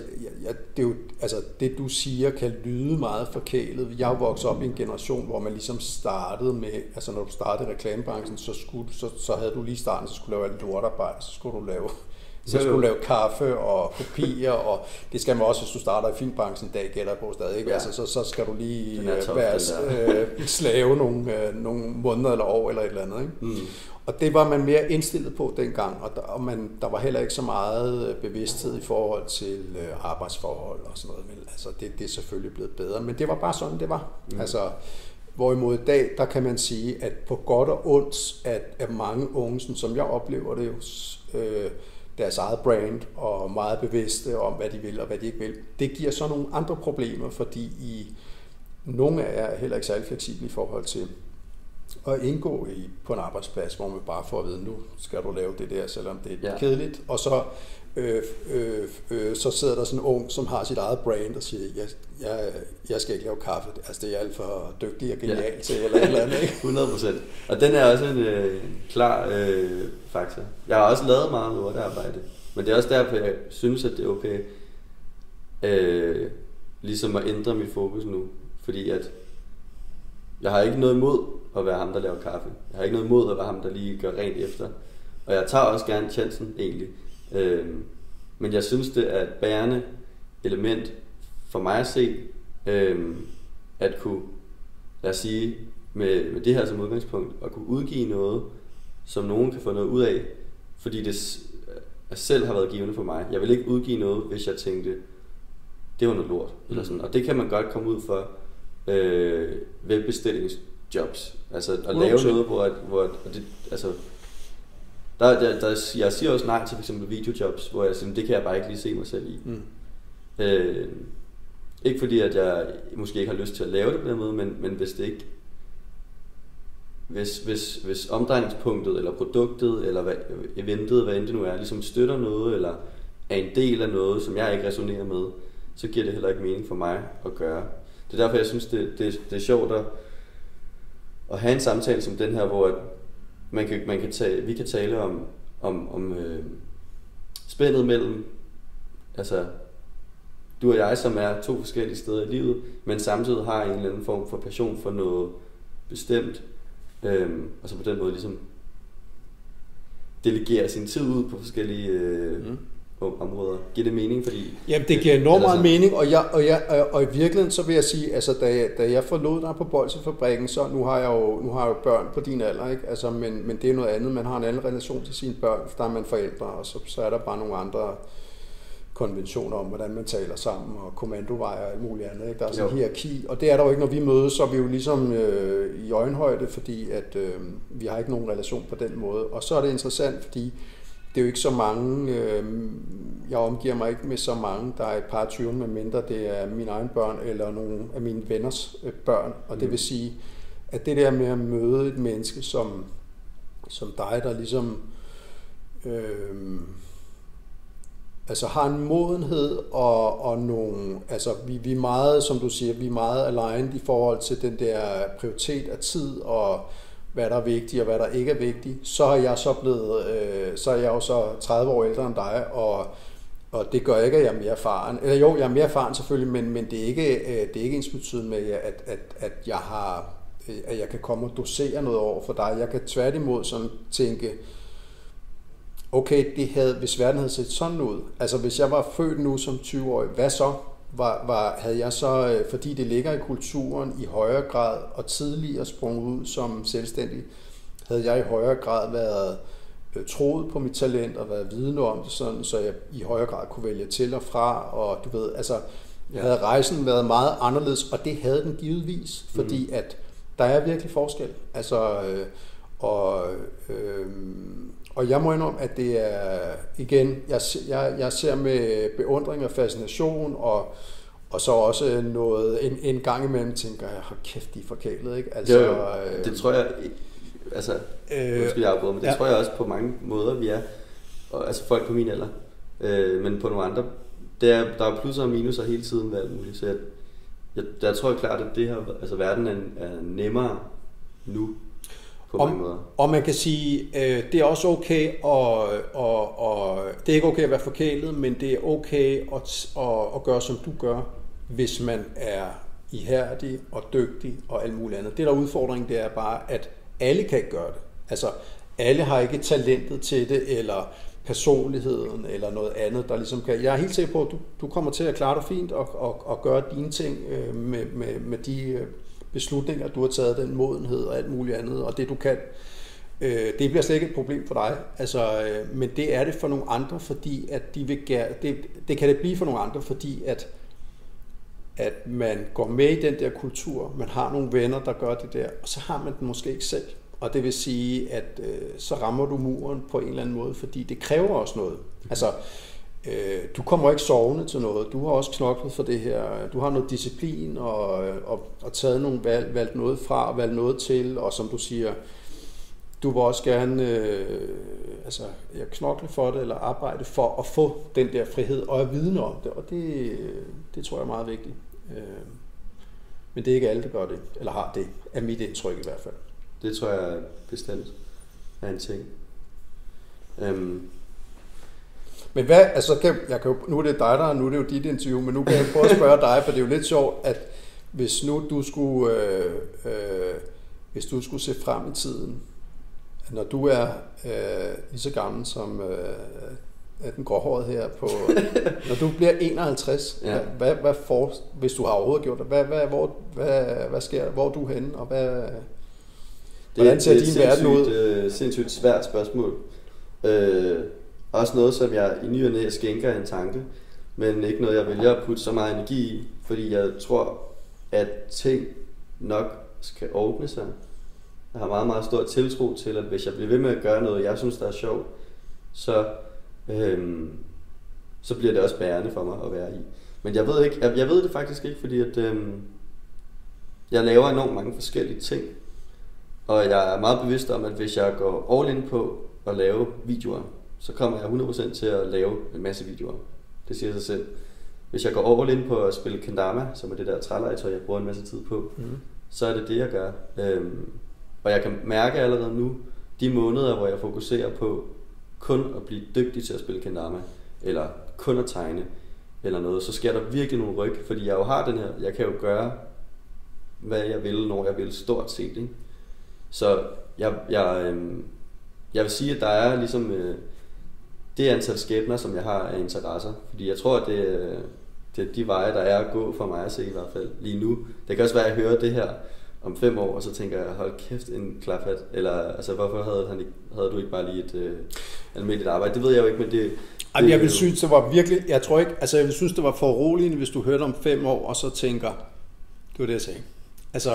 Speaker 2: det er jo, altså, det du siger kan lyde meget forkælet. Jeg er vokset op i en generation, hvor man ligesom startede med, altså når du startede i reklamebranchen, så havde du lige starten, så skulle du lave alt lortarbejde, så skulle du lave kaffe og kopier, og det skal man også, hvis du starter i filmbranchen i dag, gælder på stadig, ikke? Ja. Altså, så skal du lige være slave nogle måneder eller år eller et eller andet, ikke? Og det var man mere indstillet på dengang, og der var heller ikke så meget bevidsthed i forhold til arbejdsforhold og sådan noget. Altså det er selvfølgelig blevet bedre, men det var bare sådan, det var. Altså, hvorimod i dag, der kan man sige, at på godt og ondt, at mange unge, som jeg oplever det jo, deres eget brand og meget bevidste om, hvad de vil og hvad de ikke vil, det giver så nogle andre problemer, fordi nogle er heller ikke særlig fleksible i forhold til at indgå på en arbejdsplads, hvor man bare får at vide, nu skal du lave det der, selvom det er kedeligt. Og så, så sidder der sådan en ung, som har sit eget brand og siger, jeg skal ikke lave kaffe. Altså det er alt for dygtig og genial til, eller et eller andet. Ikke?
Speaker 1: 100%. Og den er også en klar faktor. Jeg har også lavet meget lortearbejde, men det er også derfor, jeg synes, at det er okay ligesom at ændre mit fokus nu. Fordi at jeg har ikke noget imod at være ham, der laver kaffe. Jeg har ikke noget imod at være ham, der lige gør rent efter. Og jeg tager også gerne chancen, egentlig. Men jeg synes, det er et bærende element for mig at se, at kunne, lad os sige, med det her som udgangspunkt, at kunne udgive noget, som nogen kan få noget ud af, fordi det selv har været givende for mig. Jeg vil ikke udgive noget, hvis jeg tænkte, det var noget lort. Eller sådan. Og det kan man godt komme ud for webbestillingsjobs. Altså at lave noget, hvor det, altså, jeg siger også nej til f.eks. videojobs, hvor jeg siger, det kan jeg bare ikke lige se mig selv i. Ikke fordi, at jeg måske ikke har lyst til at lave det på den måde, men hvis det ikke, hvis omdrejningspunktet, eller produktet, eller eventet, hvad end det nu er, ligesom støtter noget, eller er en del af noget, som jeg ikke resonerer med, så giver det heller ikke mening for mig at gøre. Det er derfor, jeg synes, det er sjovt at have en samtale som den her, hvor vi kan tale om spændet mellem, altså du og jeg, som er to forskellige steder i livet, men samtidig har en eller anden form for passion for noget bestemt, og så på den måde ligesom delegere sin tid ud på forskellige områder. Giver det mening? Fordi
Speaker 2: jamen, det giver enormt meget mening, og i virkeligheden så vil jeg sige, altså da jeg forlod dig på Bolsjefabrikken, så nu har jeg jo børn på din alder, ikke? Altså, men det er noget andet. Man har en anden relation til sine børn, der er man forældre, og så er der bare nogle andre konventioner om, hvordan man taler sammen, og kommandoveje og alt muligt andet, ikke? Der er sådan en hierarki, og det er der jo ikke, når vi mødes, så er vi jo ligesom i øjenhøjde, fordi at vi har ikke nogen relation på den måde. Og så er det interessant, fordi det er jo ikke så mange, jeg omgiver mig ikke med så mange, der er et par 20, med mindre det er mine egne børn, eller nogle af mine venners børn, og det vil sige, at det der med at møde et menneske som dig, der ligesom altså har en modenhed og nogle, altså vi er meget, som du siger, vi er meget aligned i forhold til den der prioritet af tid og hvad der er vigtigt og hvad der ikke er vigtigt. Så er jeg så blevet, så er jeg jo så 30 år ældre end dig, og det gør ikke, at jeg er mere erfaren. Eller jo, jeg er mere erfaren selvfølgelig, men det er ikke ensbetydende med, at jeg kan komme og dosere noget over for dig. Jeg kan tværtimod sådan tænke, okay, hvis verden havde set sådan ud, altså hvis jeg var født nu som 20-årig, hvad så? Havde jeg så, fordi det ligger i kulturen i højere grad, og tidligere sprunget ud som selvstændig, havde jeg i højere grad været troet på mit talent og været vidende om det, sådan, så jeg i højere grad kunne vælge til og fra, og du ved, altså havde rejsen været meget anderledes, og det havde den givetvis, fordi at der er virkelig forskel, altså og jeg må indrømme, at det er, igen, jeg ser med beundring og fascination, og så også noget, en gang imellem tænker jeg, hold kæft, de er forkælet, ikke? Altså,
Speaker 1: det tror jeg, altså, men det tror jeg også på mange måder, vi er, og, altså folk på min alder, men på nogle andre, der er plusser og minuser hele tiden, hvad alt muligt, så jeg tror klart, at det her, altså verden er nemmere nu,
Speaker 2: og man kan sige, det er også okay, og det er ikke okay at være forkælet, men det er okay at gøre, som du gør, hvis man er ihærdig og dygtig og alt muligt andet. Det der udfordring, det er bare, at alle kan ikke gøre det. Altså, alle har ikke talentet til det, eller personligheden, eller noget andet, der ligesom kan. Jeg er helt sikker på, at du kommer til at klare dig fint og gøre dine ting med de beslutninger, du har taget, den modenhed og alt muligt andet, og det du kan. Det bliver slet ikke et problem for dig, altså, men det er det for nogle andre, fordi at de vil gerne, det kan det blive for nogle andre, fordi at man går med i den der kultur, man har nogle venner, der gør det der, og så har man den måske ikke selv. Og det vil sige, at så rammer du muren på en eller anden måde, fordi det kræver også noget. Altså, du kommer ikke sovende til noget. Du har også knoklet for det her. Du har noget disciplin og taget nogle valgt noget fra og valgt noget til, og som du siger, du vil også gerne knokle for det, eller arbejde for at få den der frihed, og at vidne om det, og det tror jeg er meget vigtigt. Men det er ikke alle, der gør det, eller har det, er mit indtryk i hvert fald.
Speaker 1: Det tror jeg bestemt er en ting.
Speaker 2: Men hvad, altså, nu er det dig, der, nu er det jo dit interview, men nu kan jeg prøve at spørge dig, for det er jo lidt sjovt, at hvis nu du skulle, hvis du skulle se frem i tiden, når du er lige så gammel som den gråhårede her på, når du bliver 51, ja. hvad får, hvis du har overhovedet gjort det, hvad sker, hvor er du henne, og hvordan ser din verden ud?
Speaker 1: Det er et sindssygt svært spørgsmål. Også noget, som jeg i ny og næ skænker en tanke, men ikke noget, jeg vælger at putte så meget energi i, fordi jeg tror, at ting nok skal ordne sig. Jeg har meget, meget stor tiltro til, at hvis jeg bliver ved med at gøre noget, jeg synes, der er sjovt, så bliver det også bærende for mig at være i. Men jeg ved det faktisk ikke, fordi at, jeg laver enormt mange forskellige ting, og jeg er meget bevidst om, at hvis jeg går all in på at lave videoer, så kommer jeg 100% til at lave en masse videoer. Det siger sig selv. Hvis jeg går all in på at spille kendama, som er det der trælegetøj, jeg bruger en masse tid på, så er det jeg gør. Og jeg kan mærke allerede nu, de måneder, hvor jeg fokuserer på kun at blive dygtig til at spille kendama, eller kun at tegne, eller noget, så sker der virkelig nogle ryg, fordi jeg jo har den her, jeg kan jo gøre, hvad jeg vil, når jeg vil, stort set, ikke? Så jeg vil sige, at der er ligesom det antal skæbner, som jeg har af interesser, fordi jeg tror, at det er de veje, der er at gå for mig at se i hvert fald lige nu. Det kan også være, at jeg hører det her om 5 år, og så tænker jeg, hold kæft, en klaphat, eller altså, hvorfor havde du ikke bare lige et almindeligt arbejde? Det ved jeg jo ikke, men det
Speaker 2: jeg vil synes, det var virkelig, jeg tror ikke, altså jeg vil synes, det var foruroligende, hvis du hørte om 5 år, og så tænker, det var det, jeg sagde. Altså,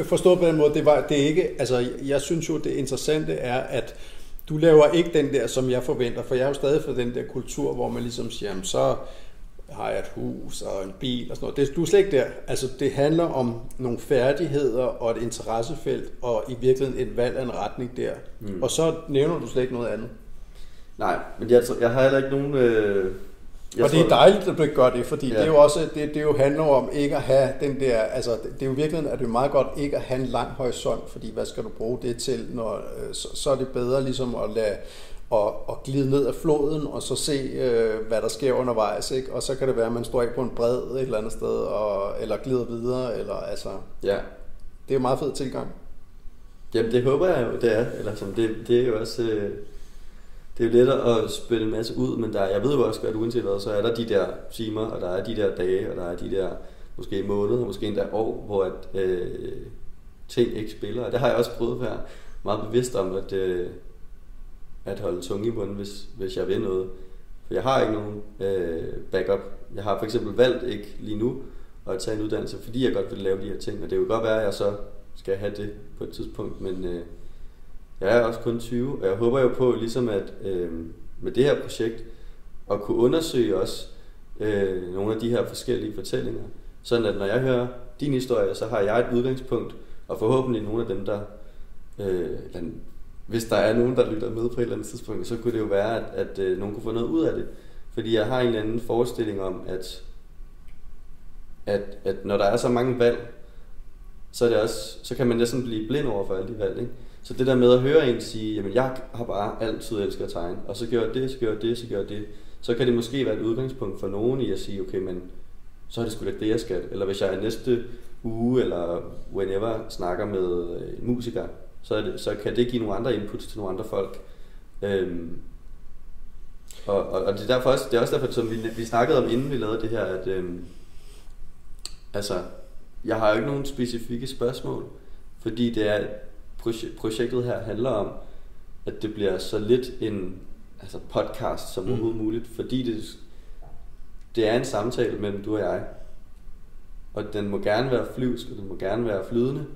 Speaker 2: forstået på den måde, det er ikke, altså jeg synes jo, det interessante er, at du laver ikke den der, som jeg forventer, for jeg er jo stadig for den der kultur, hvor man ligesom siger, jamen, så har jeg et hus og en bil og sådan noget. Du er slet ikke der. Altså, det handler om nogle færdigheder og et interessefelt, og i virkeligheden et valg af en retning der. Og så nævner du slet ikke noget andet.
Speaker 1: Nej, men jeg har heller ikke nogen...
Speaker 2: Og det er dejligt, at du ikke gør det, fordi det er jo også, det jo handler om ikke at have den der, altså det er jo virkelig, at det er meget godt ikke at have en lang horisont, fordi hvad skal du bruge det til, når, så er det bedre ligesom at lade og glide ned af floden, og så se, hvad der sker undervejs, ikke? Og så kan det være, at man står ikke på en bred et eller andet sted, eller glider videre, eller altså, det er jo meget fed tilgang.
Speaker 1: Jamen det håber jeg jo, det er, eller sådan, det er jo også... Det er jo lettere at spille en masse ud, men jeg ved jo også, at uanset hvad, så er der de der timer, og der er de der dage, og der er de der måske måneder, måske endda år, hvor ting ikke spiller. Og det har jeg også prøvet at være meget bevidst om, at holde tunge i munden, hvis jeg vil noget. For jeg har ikke nogen backup. Jeg har for eksempel valgt ikke lige nu at tage en uddannelse, fordi jeg godt vil lave de her ting. Og det vil godt være, at jeg så skal have det på et tidspunkt, men... Jeg er også kun 20, og jeg håber jo på, ligesom at med det her projekt, at kunne undersøge også nogle af de her forskellige fortællinger, sådan at når jeg hører din historie, så har jeg et udgangspunkt, og forhåbentlig nogle af dem, der, hvis der er nogen, der lytter med på et eller andet tidspunkt, så kunne det jo være, at nogen kunne få noget ud af det. Fordi jeg har en eller anden forestilling om, at når der er så mange valg, så, er det også, så kan man næsten blive blind over for alle de valg, ikke? Så det der med at høre en sige, jamen jeg har bare altid elsket at tegne, og så gør jeg det, så gør jeg det, så gør jeg det, så kan det måske være et udgangspunkt for nogen i at sige, okay, men så er det sgu da det, jeg skal. Eller hvis jeg næste uge, eller whenever, snakker med en musiker, så kan det give nogle andre inputs til nogle andre folk. Og det er derfor også, det er også derfor, som vi snakkede om, inden vi lavede det her, at altså, jeg har jo ikke nogen specifikke spørgsmål, fordi det er projektet her handler om, at det bliver så lidt en podcast som overhovedet muligt, fordi det er en samtale mellem du og jeg, og den må gerne være flyvsk, og den må gerne være flydende,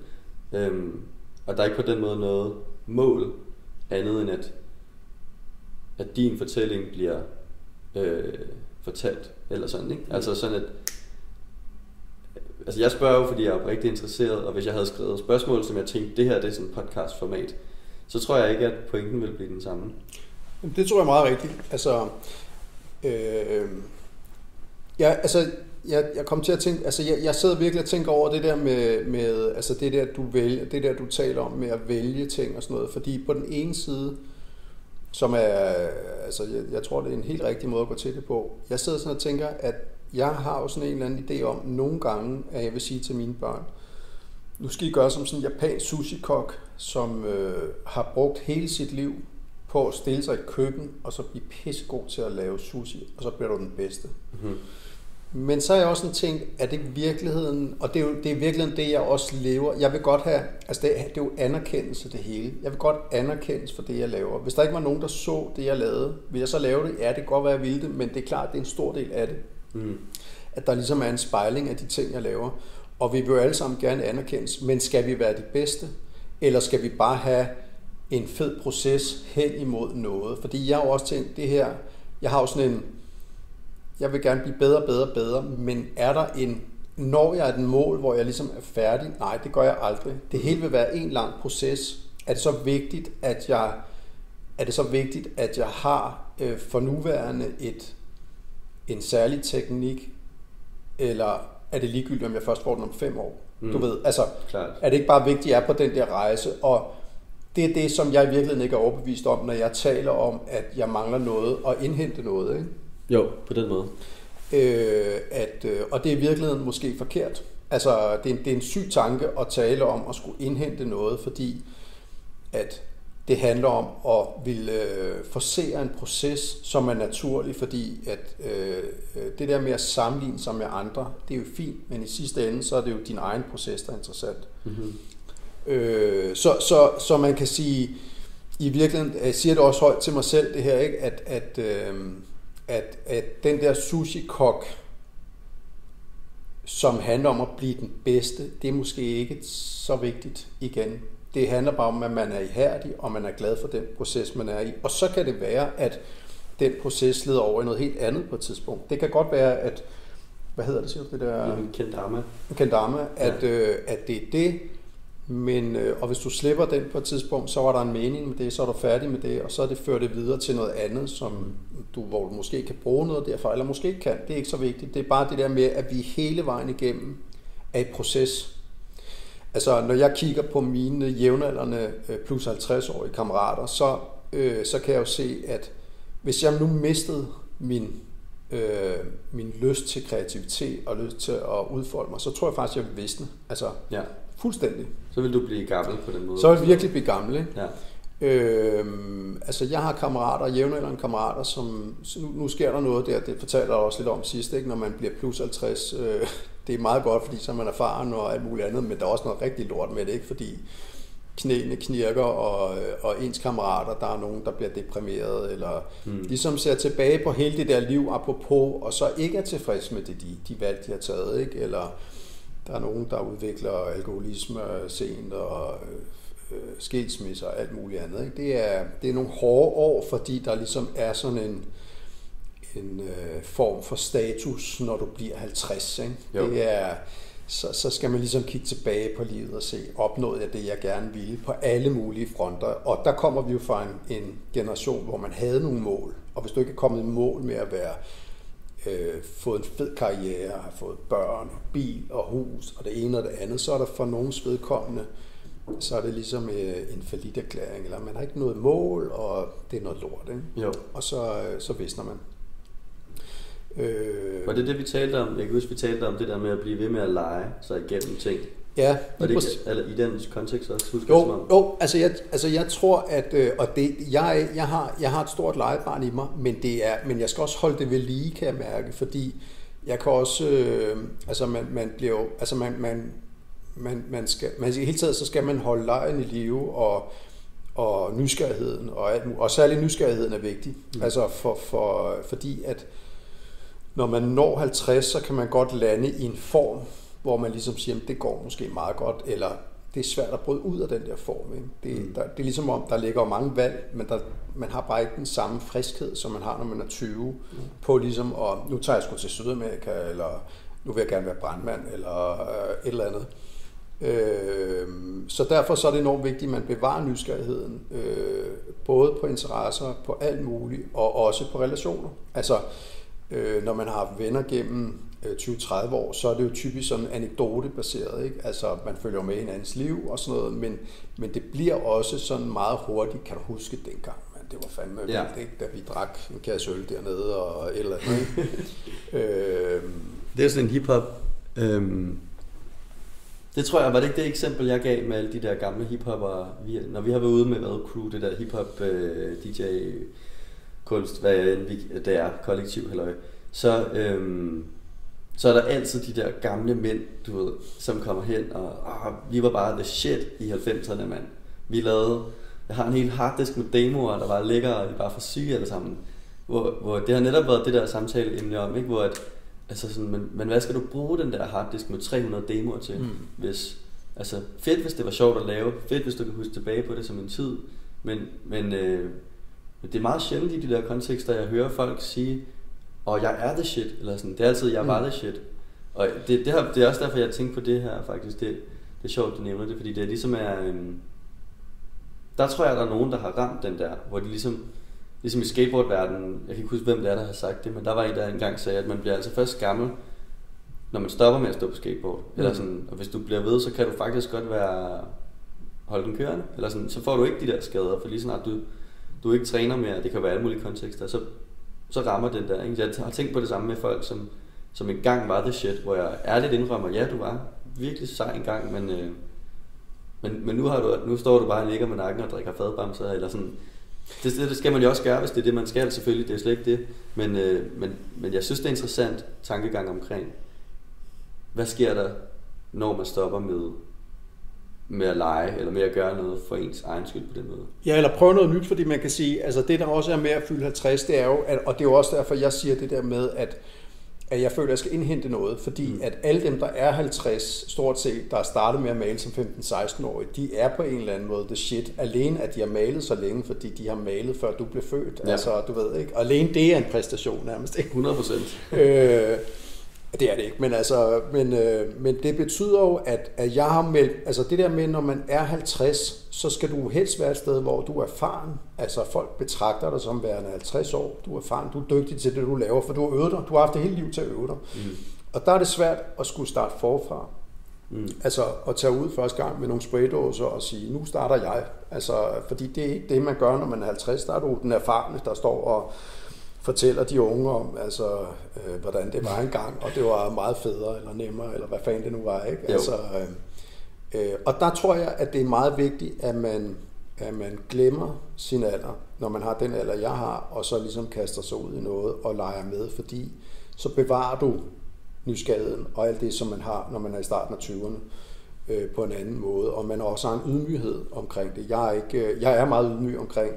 Speaker 1: og der er ikke på den måde noget mål andet end at din fortælling bliver fortalt, eller sådan, ikke? Altså sådan at jeg spørger jo, fordi jeg er rigtig interesseret, og hvis jeg havde skrevet spørgsmål, som jeg tænkte, det her det er sådan et podcast-format, så tror jeg ikke, at pointen vil blive den samme.
Speaker 2: Det tror jeg er meget rigtigt. Jeg kom til at tænke, jeg sidder virkelig og tænker over det der med det der du vælger, det der du taler om med at vælge ting og sådan noget, fordi på den ene side, som er, jeg tror det er en helt rigtig måde at gå til det på. Jeg sidder sådan og tænker, at jeg har jo sådan en eller anden idé om nogle gange, at jeg vil sige til mine børn, nu skal I gøre som sådan en japansk sushi-kok, som har brugt hele sit liv på at stille sig i et køkken, og så blive pissegod til at lave sushi, og så bliver du den bedste. Mm-hmm. Men så har jeg også sådan tænkt, at det virkeligheden, og det er virkeligheden det, jeg også lever. Jeg vil godt have, det er jo anerkendelse det hele. Jeg vil godt anerkendes for det, jeg laver. Hvis der ikke var nogen, der så det, jeg lavede, vil jeg så lave det? Ja, det kan godt være, jeg ville det, men det er klart, det er en stor del af det. Mm. At der ligesom er en spejling af de ting, jeg laver. Og vi vil jo alle sammen gerne anerkendes, men skal vi være de bedste? Eller skal vi bare have en fed proces hen imod noget? Fordi jeg har jo også tænkt, det her, jeg har jo sådan en, jeg vil gerne blive bedre, men er der når jeg er et mål, hvor jeg ligesom er færdig? Nej, det gør jeg aldrig. Det hele vil være en lang proces. Er det så vigtigt, at jeg har for nuværende en særlig teknik, eller er det ligegyldigt, om jeg først får den om 5 år? Du ved,
Speaker 1: klart.
Speaker 2: Er det ikke bare vigtigt, at jeg er på den der rejse? Og det er det, som jeg i virkeligheden ikke er overbevist om, når jeg taler om, at jeg mangler noget og indhente noget, ikke?
Speaker 1: Jo, på den måde.
Speaker 2: Og det er i virkeligheden måske forkert. Altså, det er en syg tanke at tale om at skulle indhente noget, fordi at det handler om at ville forcere en proces, som er naturlig, fordi at det der med at sammenligne sig med andre, det er jo fint, men i sidste ende, så er det jo din egen proces, der er interessant. Mm-hmm. Så man kan sige, i virkeligheden, jeg siger det også højt til mig selv, det her, ikke? At den der sushi-kok, som handler om at blive den bedste, det er måske ikke så vigtigt igen. Det handler bare om, at man er ihærdig, og man er glad for den proces, man er i. Og så kan det være, at den proces leder over i noget helt andet på et tidspunkt. Det kan godt være, at, hvad hedder det, siger du, det der? Kendama, at det er det, men, og hvis du slipper den på et tidspunkt, så var der en mening med det, så er du færdig med det, og så er det ført det videre til noget andet, hvor du måske kan bruge noget derfra, eller måske ikke kan. Det er ikke så vigtigt. Det er bare det der med, at vi hele vejen igennem er i proces. Altså, når jeg kigger på mine jævnaldrende plus 50-årige kammerater, så kan jeg jo se, at hvis jeg nu mistede min lyst til kreativitet og lyst til at udfolde mig, så tror jeg faktisk, jeg vil visne. Altså, ja. Fuldstændig.
Speaker 1: Så vil du blive gammel på den måde?
Speaker 2: Så vil jeg virkelig blive gammel, ikke?
Speaker 1: Ja.
Speaker 2: Jeg har kammerater, jævnaldrende kammerater, som nu sker der noget der, det fortalte jeg også lidt om sidst, ikke? Når man bliver plus 50, det er meget godt, fordi så er man erfaren og alt muligt andet, men der er også noget rigtig lort med det, ikke? Fordi knæene knirker, og ens kammerater, der er nogen, der bliver deprimeret, eller ligesom ser tilbage på hele det der liv apropos, og så ikke er tilfreds med de valg, de har taget, ikke? Eller der er nogen, der udvikler alkoholisme sent, og skilsmisser og alt muligt andet, ikke? Det er nogle hårde år, fordi der ligesom er sådan en form for status, når du bliver 50, ikke? Det er, så skal man ligesom kigge tilbage på livet og se, opnåede jeg det, jeg gerne ville, på alle mulige fronter. Og der kommer vi jo fra en generation, hvor man havde nogle mål. Og hvis du ikke er kommet i mål med at være fået en fed karriere, har fået børn, bil og hus og det ene og det andet, så er der for nogens vedkommende, så er det ligesom en falliterklæring, eller man har ikke noget mål, og det er noget lort, ikke?
Speaker 1: Jo.
Speaker 2: Og så visner man.
Speaker 1: Var det vi talte om? Jeg kan huske, vi talte om det der med at blive ved med at lege sig igennem ting.
Speaker 2: Ja.
Speaker 1: Var det ikke, eller i den kontekst også?
Speaker 2: Jo, jeg tror, at og det, jeg har et stort legebarn i mig, men jeg skal også holde det ved lige, kan jeg mærke, fordi jeg kan også, man skal i hele taget, så skal man holde legen i live, og nysgerrigheden, og særlig nysgerrigheden er vigtig. Altså fordi at når man når 50, så kan man godt lande i en form, hvor man ligesom siger, det går måske meget godt, eller det er svært at bryde ud af den der form. Ikke? Det er ligesom om, der ligger mange valg, men man har bare ikke den samme friskhed, som man har, når man er 20, på ligesom, og nu tager jeg sgu til Sydamerika, eller nu vil jeg gerne være brandmand, eller et eller andet. Så derfor så er det enormt vigtigt, at man bevarer nysgerrigheden, både på interesser, på alt muligt, og også på relationer. Altså, når man har venner gennem 20-30 år, så er det jo typisk sådan anekdotebaseret, ikke? Altså, man følger med hinandens liv og sådan noget, men det bliver også sådan meget hurtigt, kan du huske dengang, man, det var fandme vildt, ikke? Da vi drak en kasse øl dernede og et eller andet, ikke?
Speaker 1: Det er sådan en hiphop. Det tror jeg, var det ikke det eksempel, jeg gav med alle de der gamle hiphopper, når vi har været ude med crew, det der hiphop DJ-kunst, hvad det er, kollektiv, halløj, så er der altid de der gamle mænd, du ved, som kommer hen, og vi var bare the shit i 90'erne, mand. Jeg har en hel harddisk med demoer, der var lækker, og de bare for syge alle sammen. Hvor det har netop været det der samtaleemne om, ikke? Hvor at, altså sådan, men hvad skal du bruge den der harddisk med 300 demoer til? Hvis, altså fedt, hvis det var sjovt at lave, fedt, hvis du kan huske tilbage på det som en tid, men det er meget sjældent i de der kontekster, jeg hører folk sige, jeg er the shit, eller sådan, det er altid, jeg var the shit. Og det er også derfor, jeg tænkte på det her, faktisk. Det er sjovt, du nævner det, fordi det ligesom er, der tror jeg, der er nogen, der har ramt den der, hvor de ligesom i skateboardverdenen, jeg kan ikke huske, hvem det er, der har sagt det, men der var en, der engang sagde, at man bliver altså først gammel, når man stopper med at stå på skateboard. Eller sådan, og hvis du bliver ved, så kan du faktisk godt holde den kørende, eller sådan, så får du ikke de der skader, for lige snart du ikke træner mere, det kan være alle mulige kontekster, så rammer den der. Ikke? Jeg har tænkt på det samme med folk, som engang var the shit, hvor jeg ærligt indrømmer, ja, du var virkelig sej engang, men nu står du bare og ligger med nakken og drikker fadbamser, eller sådan. Det skal man jo også gøre, hvis det er det, man skal, selvfølgelig, det er slet ikke det. Men jeg synes, det er interessant tankegang omkring, hvad sker der, når man stopper med at lege, eller med at gøre noget for ens egen skyld på den måde.
Speaker 2: Ja, eller prøve noget nyt, fordi man kan sige, altså det der også er med at fylde 50, det er jo, og det er jo også derfor, jeg siger det der med, at jeg føler, at jeg skal indhente noget, fordi at alle dem, der er 50, stort set, der er startet med at male som 15-16-årige, de er på en eller anden måde the shit. Alene, at de har malet så længe, fordi de har malet, før du blev født. Ja. Altså, du ved ikke. Og alene det er en præstation nærmest, ikke?
Speaker 1: 100%.
Speaker 2: Det er det ikke, men det betyder jo, at jeg har meldt, altså det der med, når man er 50, så skal du helst være et sted, hvor du er erfaren. Altså folk betragter dig som værende 50 år, du er erfaren, du er dygtig til det, du laver, for du har øvet dig, du har haft det hele liv til at øve dig. Og der er det svært at skulle starte forfra. Altså at tage ud første gang med nogle spraydåser og sige, nu starter jeg. Altså, fordi det er ikke det, man gør, når man er 50, der er du den erfarne, der står og fortæller de unge om, altså, hvordan det var engang, og det var meget federe eller nemmere, eller hvad fanden det nu var, ikke? Altså, og der tror jeg, at det er meget vigtigt, at man glemmer sin alder, når man har den alder, jeg har, og så ligesom kaster sig ud i noget og leger med, fordi så bevarer du nysgerrigheden og alt det, som man har, når man er i starten af 20'erne, på en anden måde, og man også har en ydmyghed omkring det. Jeg er meget ydmyg omkring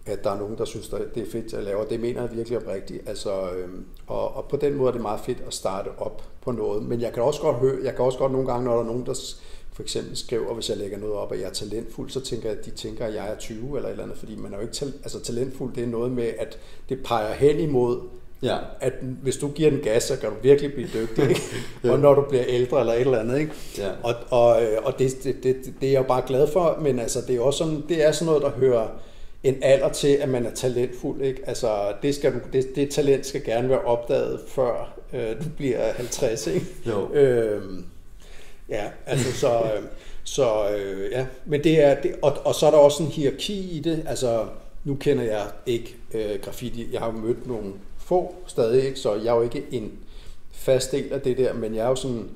Speaker 2: at der er nogen, der synes, det er fedt at lave, og det mener jeg virkelig oprigtigt. Altså, og på den måde er det meget fedt at starte op på noget. Men jeg kan også godt nogle gange, når der er nogen, der for eksempel skriver, hvis jeg lægger noget op, at jeg er talentfuld, så tænker jeg, at de tænker, at jeg er 20 eller et eller andet, fordi man er jo ikke talentfuld, det er noget med, at det peger hen imod, at hvis du giver den gas, så kan du virkelig blive dygtig, ikke? Og når du bliver ældre eller et eller andet, ikke? Ja. Og det er jeg jo bare glad for, men altså, det er også sådan, det er sådan noget, der hører en alder til, at man er talentfuld, ikke? Altså, det talent skal gerne være opdaget, før du bliver 50, ikke? Jo. Ja, altså ja, men det er det, og så er der også en hierarki i det. Altså, nu kender jeg ikke graffiti. Jeg har jo mødt nogle få stadig, ikke? Så jeg er jo ikke en fast del af det der, men jeg er jo sådan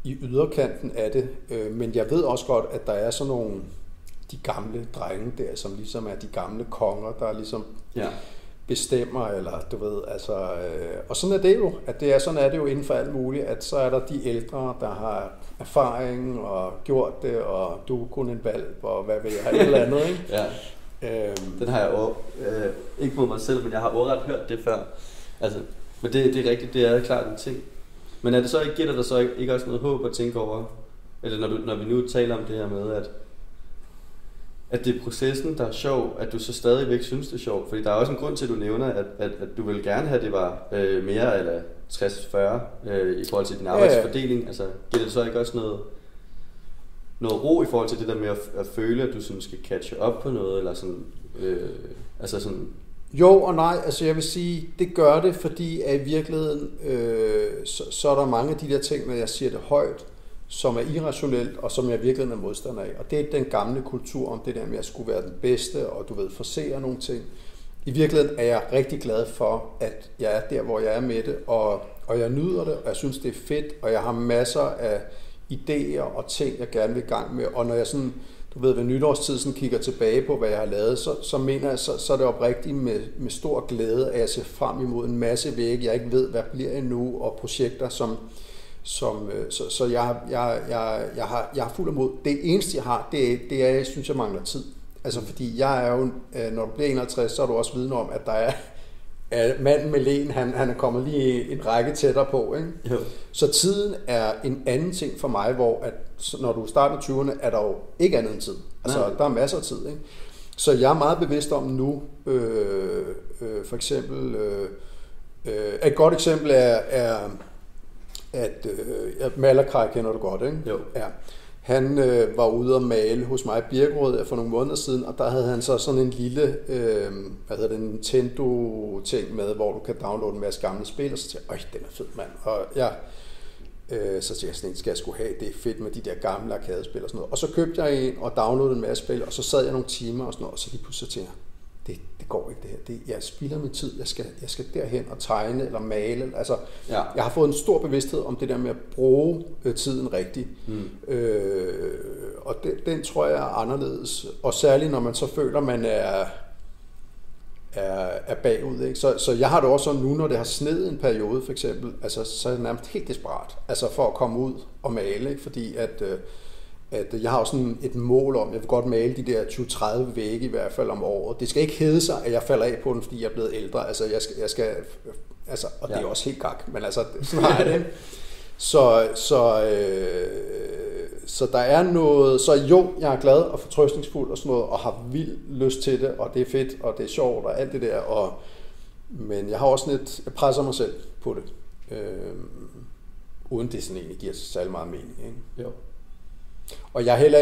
Speaker 2: i yderkanten af det. Men jeg ved også godt, at der er sådan nogle de gamle drenge der, som ligesom er de gamle konger, der ligesom bestemmer, eller du ved, altså, og sådan er det jo, sådan er det jo inden for alt muligt, at så er der de ældre, der har erfaring og gjort det, og du er kun en valp, og hvad ved jeg, et eller andet, ikke?
Speaker 1: Ja. Den har jeg ikke mod mig selv, men jeg har overret hørt det før. Altså, men det er rigtigt, det er klart en ting. Men er det så ikke, giver der så ikke også noget håb at tænke over, eller når vi nu taler om det her med, at det er processen, der er sjov, at du så stadigvæk synes, det er sjovt? Fordi der er også en grund til, at du nævner, at du vil gerne have, at det var mere eller 60-40 i forhold til din arbejdsfordeling. Altså, giver det så ikke også noget ro i forhold til det der med at føle, at du sådan skal catche op på noget, eller sådan, altså sådan...
Speaker 2: Jo og nej, altså jeg vil sige, det gør det, fordi at i virkeligheden, så er der mange af de der ting, når jeg siger det højt, som er irrationelt, og som jeg virkelig er modstander af. Og det er den gamle kultur om det der med, at jeg skulle være den bedste, og du ved, forsere nogle ting. I virkeligheden er jeg rigtig glad for, at jeg er der, hvor jeg er med det, og jeg nyder det, og jeg synes, det er fedt, og jeg har masser af idéer og ting, jeg gerne vil i gang med. Og når jeg sådan, du ved, ved nytårstid sådan kigger tilbage på, hvad jeg har lavet, så mener jeg, så er det oprigtigt med stor glæde, at jeg ser frem imod en masse vægge, jeg ikke ved, hvad bliver endnu, og projekter, så jeg har fuld imod. Det eneste, jeg har, det er, jeg synes, jeg mangler tid. Altså, fordi jeg er jo, når du bliver 51, så er du også vidne om, at der er manden med len, han er kommet lige en række tættere på, ikke? Jo. Så tiden er en anden ting for mig, hvor at, når du starter 20'erne, er der jo ikke andet end tid. Altså, der er masser af tid, ikke? Så jeg er meget bevidst om nu, for eksempel, et godt eksempel er at Malakai kender du godt, ikke? Jo. Ja. Han var ude at male hos mig i Birkerød for nogle måneder siden, og der havde han så sådan en lille Nintendo-ting med, hvor du kan downloade en masse gamle spil, og så tænkte jeg, den er fed, mand. Og jeg, så tænkte jeg, sådan en skal jeg sgu have, det er fedt med de der gamle arkadespil og sådan noget. Og så købte jeg en og downloadede en masse spil, og så sad jeg nogle timer og sådan noget, og så lige pludselig tænkte jeg, det går ikke det her. Jeg spilder min tid. Jeg skal derhen og tegne eller male. Altså, ja. Jeg har fået en stor bevidsthed om det der med at bruge tiden rigtigt. Og den tror jeg er anderledes. Og særligt når man så føler, man er bagud. Ikke? Så jeg har det også sådan nu, når det har sneet en periode for eksempel, altså, så er det nærmest helt desperat. Altså for at komme ud og male. Ikke? Fordi at jeg har også sådan et mål om, jeg vil godt male de der 20-30 vægge i hvert fald om året. Det skal ikke hedde sig, at jeg falder af på den, fordi jeg er blevet ældre. Altså, jeg skal altså, og det er også helt gak, men altså, sådan har jeg det. Så der er noget, så jo, jeg er glad og fortrøstningsfuld og sådan noget, og har vild lyst til det, og det er fedt, og det er sjovt, og alt det der, men jeg har også lidt, jeg presser mig selv på det, uden det sådan egentlig giver særlig meget mening, ikke? Jo. Og jeg er heller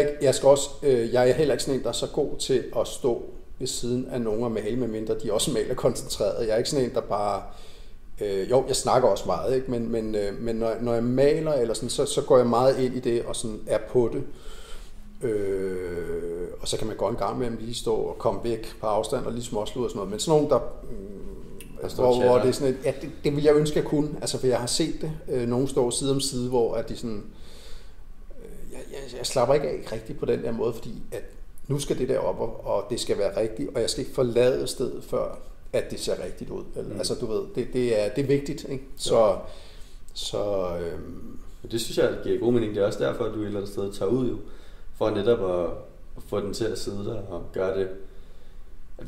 Speaker 2: ikke sådan en, der er så god til at stå ved siden af nogen og male, medmindre de også maler koncentreret. Jeg er ikke sådan en, der bare... jo, jeg snakker også meget, ikke? Men når jeg maler, eller sådan, så går jeg meget ind i det og sådan er på det. Og så kan man gå en gang med dem lige stå og komme væk på afstand og lige småslude og sådan noget. Men sådan nogen, hvor det er sådan et, ja, det vil jeg ønske, jeg kunne. Altså, for jeg har set det. Nogen står side om side, hvor at de sådan... Jeg slapper ikke af rigtigt på den der måde, fordi at nu skal det der op, og det skal være rigtigt, og jeg skal ikke forlade stedet, før at det ser rigtigt ud. Altså, du ved, det er vigtigt, ikke?
Speaker 1: Det synes jeg giver god mening. Det er også derfor, at du et eller andet sted tager ud, jo, for netop at få den til at sidde der og gøre det.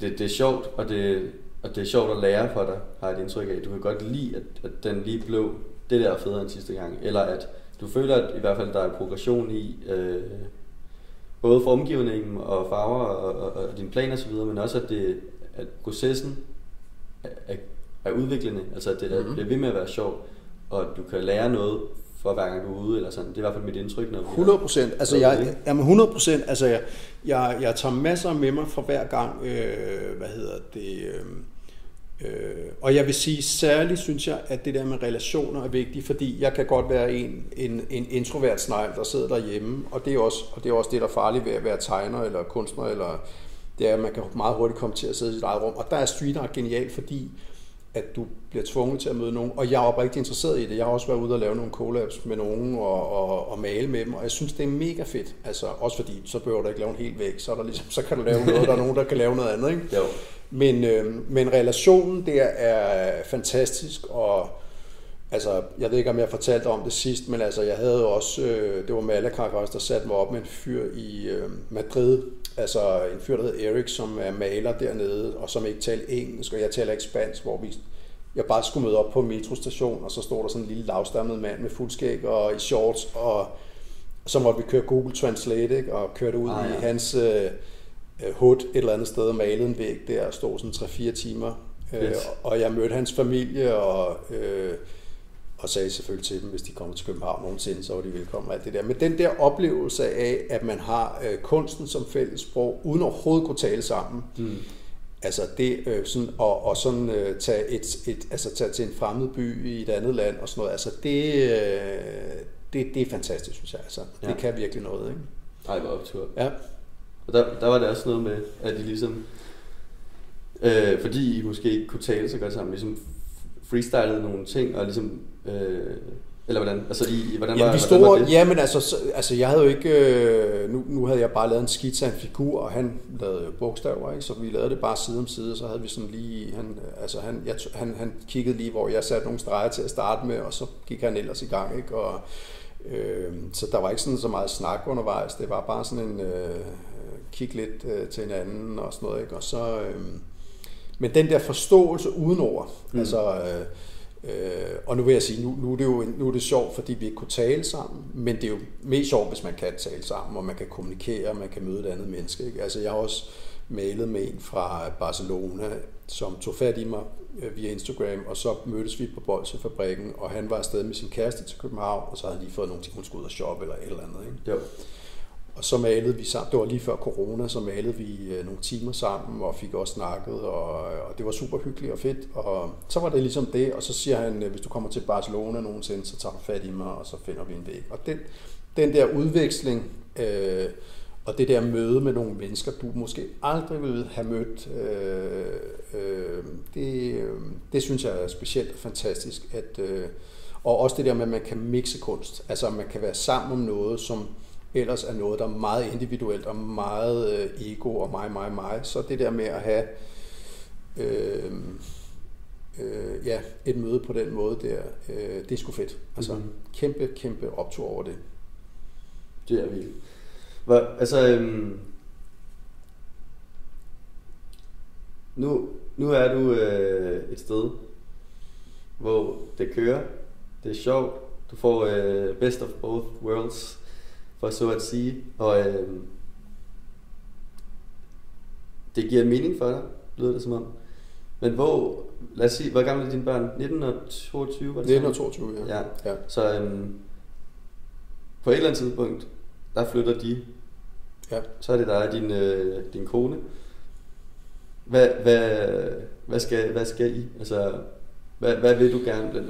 Speaker 1: Det er sjovt, og det er sjovt at lære for dig, har jeg et indtryk af. Du kan godt lide, at den lige blev det der federe end sidste gang, eller at du føler, at i hvert fald der er progression i både formgivningen og farver og dine planer osv., men også at processen er udviklende, altså at det bliver ved med at være sjovt, og at du kan lære noget for hver gang du er ude, eller sådan. Det er i hvert fald mit indtryk.
Speaker 2: 100%. Altså jamen 100%. Altså jeg tager masser med mig fra hver gang, og jeg vil sige, særligt synes jeg, at det der med relationer er vigtigt, fordi jeg kan godt være en introvert snegl, der sidder derhjemme, og det er også det, der er farligt ved at være tegner eller kunstner, eller det er, at man kan meget hurtigt komme til at sidde i sit eget rum, og der er street art genialt, fordi at du bliver tvunget til at møde nogen, og jeg er oprigtigt interesseret i det. Jeg har også været ude og lave nogle collabs med nogen og male med dem, og jeg synes, det er mega fedt. Altså, også fordi, så behøver du ikke lave en hel væg, så kan du lave noget, der er nogen, der kan lave noget andet, ikke? Jo. Men relationen der er fantastisk, og altså, jeg ved ikke, om jeg fortalte om det sidst, men altså, jeg havde også, det var Malacar også, der satte mig op med en fyr i Madrid, altså en fyr, der hedder Erik, som er maler dernede, og som ikke taler engelsk, og jeg taler ikke spansk, hvor jeg bare skulle møde op på en metrostation, og så stod der sådan en lille lavstammet mand med fuldskæg og i shorts, og så måtte vi køre Google Translate, ikke, og kørte ud i hans hood et eller andet sted og malede en væg der, og stod sådan 3-4 timer. Og jeg mødte hans familie, og sagde selvfølgelig til dem, hvis de kommer til København nogensinde, så var de velkommen, alt det der. Men den der oplevelse af, at man har kunsten som fælles sprog, uden overhovedet kunne tale sammen, altså det sådan, og sådan tage tage til en fremmed by i et andet land og sådan noget, altså det er fantastisk, synes jeg. Altså, det kan virkelig noget, ikke?
Speaker 1: Ej, hvor optur.
Speaker 2: Ja.
Speaker 1: Og der var det også noget med, at de ligesom, fordi I måske ikke kunne tale så godt sammen, ligesom freestylede nogle ting, og ligesom, eller hvordan, altså hvordan var det?
Speaker 2: Ja, men altså jeg havde jo ikke, nu havde jeg bare lavet en skitse af en figur, og han lavede bogstaver, ikke? Så vi lavede det bare side om side, og så havde vi sådan lige, han kiggede lige, hvor jeg satte nogle streger til at starte med, og så gik han ellers i gang, ikke? Og så der var ikke sådan så meget snak undervejs, det var bare sådan en kig lidt til hinanden og sådan noget, ikke? Og så, men den der forståelse uden ord, altså, og nu vil jeg sige, nu er det sjovt, fordi vi ikke kunne tale sammen, men det er jo mest sjovt, hvis man kan tale sammen, og man kan kommunikere, og man kan møde et andet menneske, ikke? Altså, jeg har også mailet med en fra Barcelona, som tog fat i mig via Instagram, og så mødtes vi på Bolsjefabrikken, og han var afsted med sin kæreste til København, og så havde han lige fået nogle ting, hun skulle ud og shoppe eller et eller andet, ikke?
Speaker 1: Jo.
Speaker 2: Og så malede vi sammen, det var lige før corona, så malede vi nogle timer sammen, og fik også snakket, og det var super hyggeligt og fedt, og så var det ligesom det, og så siger han, hvis du kommer til Barcelona nogensinde, så tager du fat i mig, og så finder vi en væg. Og den der udveksling, og det der møde med nogle mennesker, du måske aldrig ville have mødt, det synes jeg er specielt fantastisk, og også det der med, at man kan mixe kunst, altså man kan være sammen om noget, som ellers er noget, der er meget individuelt og meget ego og mig. Så det der med at have et møde på den måde der, det er sgu fedt. Altså kæmpe optur over det.
Speaker 1: Det er vildt. Nu er du et sted, hvor det kører, det er sjovt, du får best of both worlds, for så at sige, og det giver mening for dig, lyder det som om. Men lad os sige, hvor gamle er dine børn? 19 og 22? Var det
Speaker 2: 19 og 22, ja.
Speaker 1: Så på et eller andet tidspunkt, der flytter de.
Speaker 2: Ja. Så
Speaker 1: er det dig og din kone. Hvad skal I? Altså, hvad vil du gerne?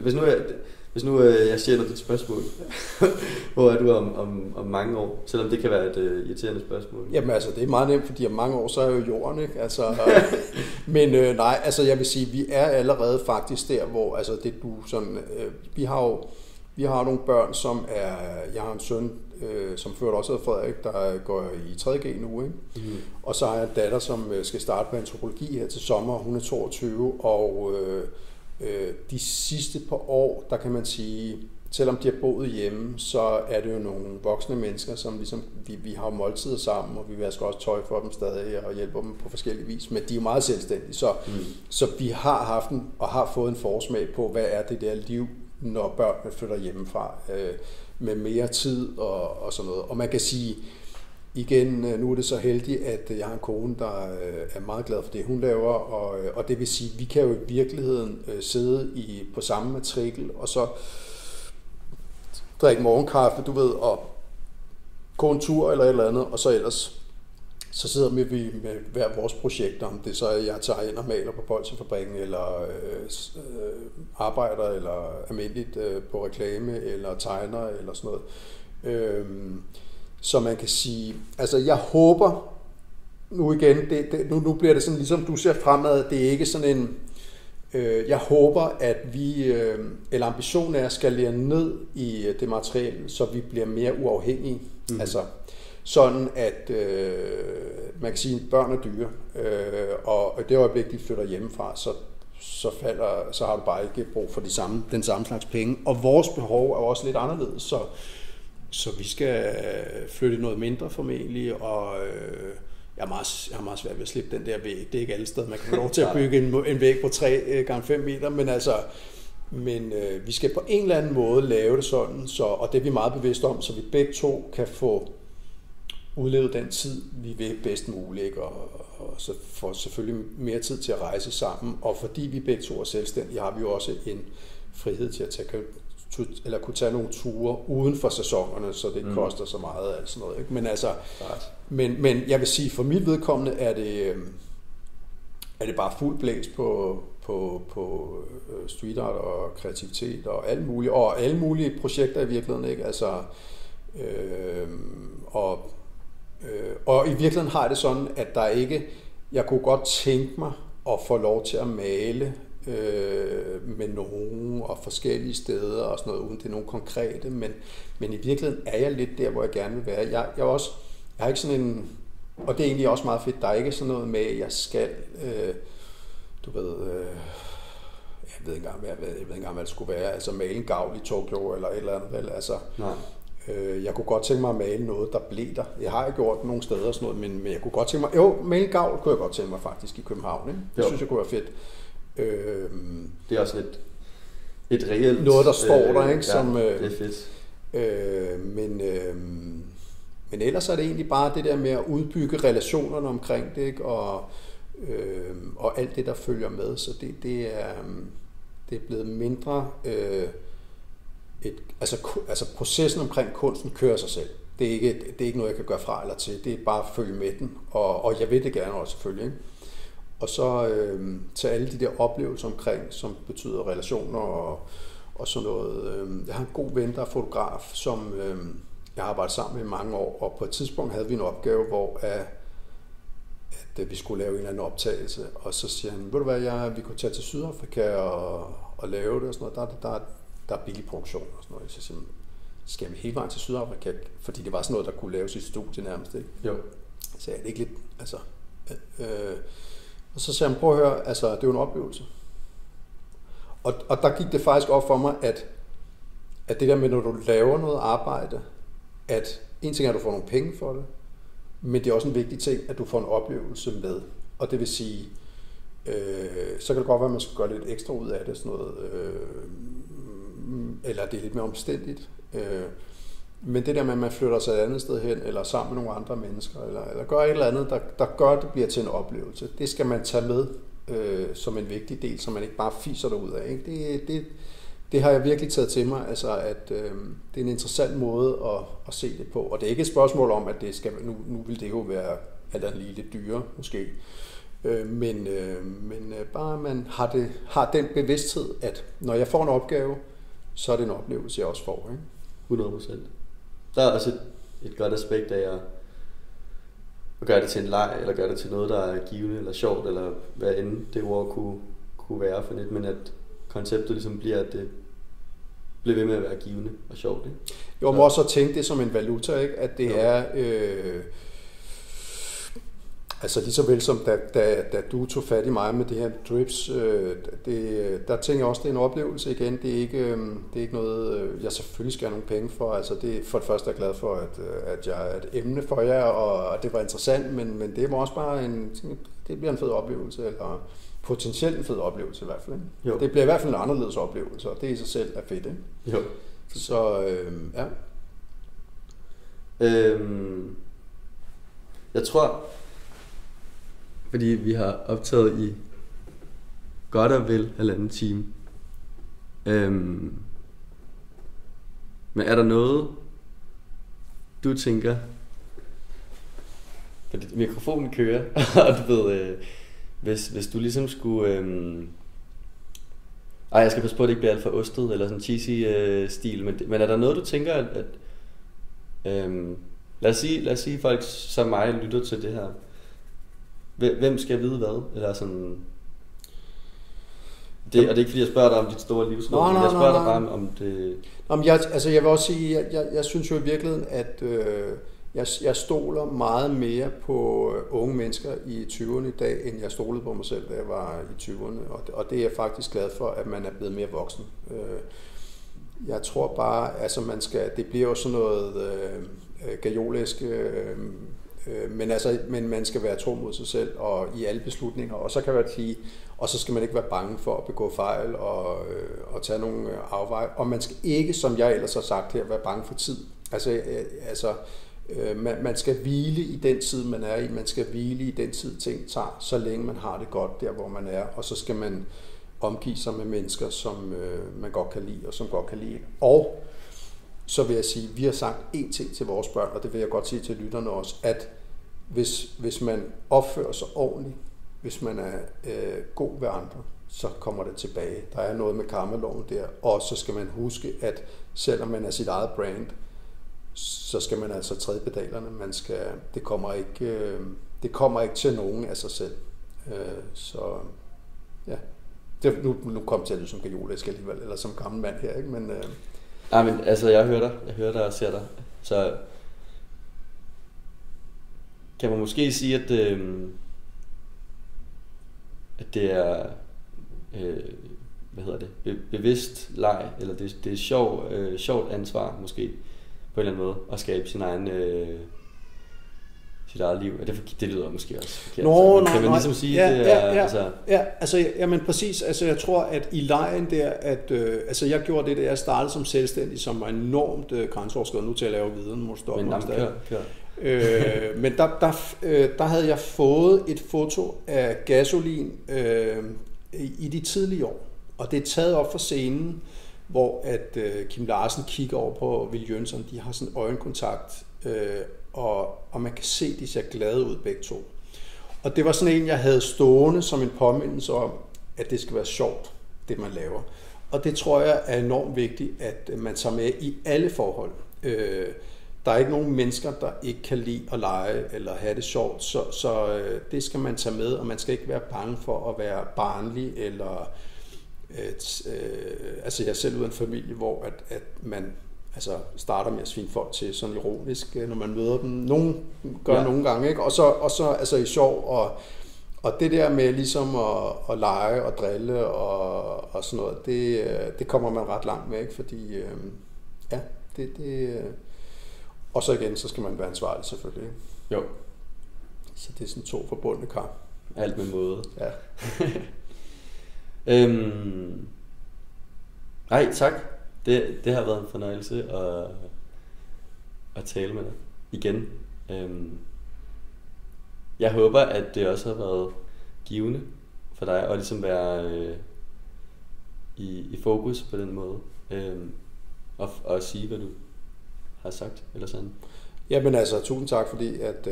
Speaker 1: Hvis nu jeg stjæler dit spørgsmål, hvor er du om mange år? Selvom det kan være et irriterende spørgsmål.
Speaker 2: Jamen altså, det er meget nemt, fordi om mange år, så er jo jorden, ikke? Altså, men nej, altså jeg vil sige, vi er allerede faktisk der, hvor altså det du sådan, vi har nogle børn, som er, jeg har en søn, som før også hedder Frederik, der går i 3.G nu, ikke? Mm-hmm. Og så har jeg en datter, som skal starte på antropologi her til sommer, hun er 22, og de sidste par år, der kan man sige, selvom de har boet hjemme, så er det jo nogle voksne mennesker, som ligesom, vi har måltider sammen, og vi vasker også tøj for dem stadig, og hjælper dem på forskellige vis, men de er jo meget selvstændige, så vi har haft og har fået en forsmag på, hvad er det der liv, når børnene flytter hjemmefra, med mere tid og sådan noget. Og man kan sige, igen, nu er det så heldigt, at jeg har en kone, der er meget glad for det, hun laver, og det vil sige, vi kan jo i virkeligheden sidde på samme matrikel, og så drikke morgenkaffe, du ved, og gå en tur eller et eller andet, og så ellers, så sidder vi med hver vores projekter, om det så er, jeg tager ind og maler på Bolsjefabrikken, eller arbejder, eller almindeligt på reklame, eller tegner, eller sådan noget. Så man kan sige, altså jeg håber, nu igen, nu bliver det sådan, ligesom du ser fremad, det er ikke sådan en, Jeg håber, at eller ambitionen er at skalere ned i det materiale, så vi bliver mere uafhængige. Altså sådan, at man kan sige, at børn er dyre, og det øjeblik, de flytter hjemmefra, så har du bare ikke brug for den samme slags penge. Og vores behov er også lidt anderledes, så vi skal flytte noget mindre formentlig, og jeg har meget svært ved at slippe den der væg. Det er ikke alle steder, man kan få lov til at bygge en væg på 3x5 meter, men vi skal på en eller anden måde lave det sådan, og det er vi meget bevidste om, så vi begge to kan få udlevet den tid, vi vil bedst muligt, ikke? Og så får selvfølgelig mere tid til at rejse sammen, og fordi vi begge to er selvstændige, har vi jo også en frihed til at kunne tage nogle ture uden for sæsonerne, så det ikke koster så meget af sådan noget, ikke? Men altså, men jeg vil sige, for mit vedkommende er det bare fuld blæs på street art og kreativitet og alle mulige projekter i virkeligheden, ikke? Altså, og i virkeligheden har jeg det sådan, at jeg kunne godt tænke mig at få lov til at male med nogen og forskellige steder og sådan noget, uden til nogle konkrete, men i virkeligheden er jeg lidt der, hvor jeg gerne vil være. Jeg har ikke sådan en, og det er egentlig også meget fedt, der er ikke sådan noget med, at jeg skal, jeg ved ikke engang, hvad det skulle være, altså male en gavl i Tokyo eller et eller andet, vel, altså. Nej. Jeg kunne godt tænke mig at male noget, der blev der. Jeg har ikke gjort nogle steder og sådan noget, men jeg kunne godt tænke mig, male en gavl kunne jeg godt tænke mig faktisk i København, ikke? Det synes jeg kunne være fedt.
Speaker 1: Det er også et reelt...
Speaker 2: Noget, der står der, ikke? Som,
Speaker 1: det er fedt.
Speaker 2: Men ellers er det egentlig bare det der med at udbygge relationerne omkring det, ikke? Og alt det, der følger med. Så det er blevet mindre... Altså processen omkring kunsten kører sig selv. Det er ikke noget, jeg kan gøre fra eller til. Det er bare at følge med den. Og jeg vil det gerne også selvfølgelig, ikke? Og så til alle de der oplevelser omkring, som betyder relationer og sådan noget. Jeg har en god ven, der er fotograf, som jeg har arbejdet sammen med i mange år, og på et tidspunkt havde vi en opgave, hvor at vi skulle lave en eller anden optagelse, og så siger han, ved du hvad, vi kunne tage til Sydafrika og lave det og sådan noget. Der er billig produktion og sådan noget. Så siger han, skal vi hele vejen til Sydafrika? Fordi det var sådan noget, der kunne laves i studie nærmest, ikke? Jo. Så er det ikke lidt, altså... Og så sagde han, prøv at høre, altså, det er jo en oplevelse. Og der gik det faktisk op for mig, at det der med, når du laver noget arbejde, at en ting er, at du får nogle penge for det, men det er også en vigtig ting, at du får en oplevelse med. Og det vil sige, så kan det godt være, at man skal gøre lidt ekstra ud af det, sådan noget, eller det er lidt mere omstændigt. Men det der med, at man flytter sig et andet sted hen, eller sammen med nogle andre mennesker, eller gør et eller andet, der gør, at det bliver til en oplevelse, det skal man tage med som en vigtig del, så man ikke bare fiser derud af, ikke? Det har jeg virkelig taget til mig, altså at det er en interessant måde at se det på. Og det er ikke et spørgsmål om, at det skal, nu vil det jo være alt andet lige lidt dyre, måske. Men bare man har den bevidsthed, at når jeg får en opgave, så er det en oplevelse, jeg også får, ikke?
Speaker 1: 100%. Der er også et godt aspekt af at gøre det til en leg, eller gøre det til noget, der er givende eller sjovt, eller hvad end det ord kunne være for lidt, men at konceptet ligesom bliver, at det bliver ved med at være givende og sjovt, ikke?
Speaker 2: Jo, man også tænke det som en valuta, ikke? At det er... Altså lige så vel som da du tog fat i mig med det her drips, der tænker jeg også, det er en oplevelse igen. Det er ikke noget, jeg selvfølgelig skal have nogle penge for. Altså det, for det første er jeg glad for, at jeg er et emne for jer, og det var interessant, men det var også bare det bliver en fed oplevelse, eller potentielt en fed oplevelse i hvert fald. Jo. Det bliver i hvert fald en anderledes oplevelse, og det i sig selv er fedt, ikke?
Speaker 1: Jo.
Speaker 2: Så ja.
Speaker 1: Jeg tror, fordi vi har optaget i godt og vel 1,5 time. Men er der noget, du tænker, fordi mikrofonen kører, og du ved, hvis du ligesom skulle... jeg skal passe på, at det ikke bliver alt for ostet, eller sådan cheesy stil, men er der noget, du tænker, at lad os sige folk som mig lytter til det her. Hvem skal vide hvad? Eller sådan... Og det er ikke fordi, jeg spørger dig om dit store livsmål, men jeg spørger dig bare om det...
Speaker 2: Jamen, jeg vil også sige, jeg synes jo i virkeligheden, at jeg stoler meget mere på unge mennesker i 20'erne i dag, end jeg stolede på mig selv, da jeg var i 20'erne. Og det er jeg faktisk glad for, at man er blevet mere voksen. Jeg tror bare, altså det bliver jo sådan noget gajolisk, men man skal være tro mod sig selv og i alle beslutninger. Og så kan man sige, og så skal man ikke være bange for at begå fejl og tage nogle afveje. Og man skal ikke, som jeg ellers har sagt her, være bange for tid. Man skal hvile i den tid, man er i. Man skal hvile i den tid, ting tager, så længe man har det godt der, hvor man er. Og så skal man omgive sig med mennesker, som man godt kan lide, og som godt kan lide. Og så vil jeg sige, vi har sagt én ting til vores børn, og det vil jeg godt sige til lytterne også, at hvis man opfører sig ordentligt, hvis man er god ved andre, så kommer det tilbage. Der er noget med karmaloven der, og så skal man huske, at selvom man er sit eget brand, så skal man altså træde pedalerne. Det kommer ikke til nogen af sig selv. Så ja, nu kom til at lyde som gajolisk alligevel, eller som gammel mand her, ikke? Men
Speaker 1: men altså, jeg hører dig og ser dig. Så kan man måske sige, at det er bevidst leg, eller det er sjovt ansvar måske på en eller anden måde at skabe sit eget liv. Det lyder måske også forkert. Kan man ligesom sige, det er...
Speaker 2: Jamen præcis. Altså jeg tror, at i lejen der, at jeg gjorde det, da jeg startede som selvstændig, som var enormt grænseoverskridende. Nu til at lave viden, må stoppe.
Speaker 1: Men kør.
Speaker 2: Men der havde jeg fået et foto af Gasolin i de tidlige år. Og det er taget op fra scenen, hvor at Kim Larsen kigger over på Will Jønsson. De har sådan øjenkontakt, og man kan se, de ser glade ud begge to. Og det var sådan en, jeg havde stående som en påmindelse om, at det skal være sjovt, det man laver. Og det tror jeg er enormt vigtigt, at man tager med i alle forhold. Der er ikke nogen mennesker, der ikke kan lide at lege eller have det sjovt, så det skal man tage med, og man skal ikke være bange for at være barnlig, eller jeg er selv ud af en familie, hvor at man starter med at svine folk til sådan ironisk, når man møder dem. Nogen gør nogle gange, ikke? Og så i sjov, og det der med ligesom at lege og drille og sådan noget, det kommer man ret langt med, ikke? Fordi og så igen, så skal man være ansvarlig selvfølgelig, ikke?
Speaker 1: Jo.
Speaker 2: Så det er sådan 2 forbundne kar.
Speaker 1: Alt med måde.
Speaker 2: Ja.
Speaker 1: Nej, tak. Det har været en fornøjelse at tale med dig igen. Jeg håber, at det også har været givende for dig at ligesom være i fokus på den måde. Og sige, hvad du har sagt, eller sådan.
Speaker 2: Jamen tusind tak, fordi at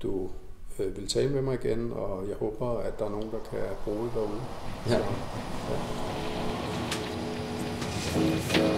Speaker 2: du vil tale med mig igen, og jeg håber, at der er nogen, der kan bruge det derude.
Speaker 1: Ja.
Speaker 2: Så.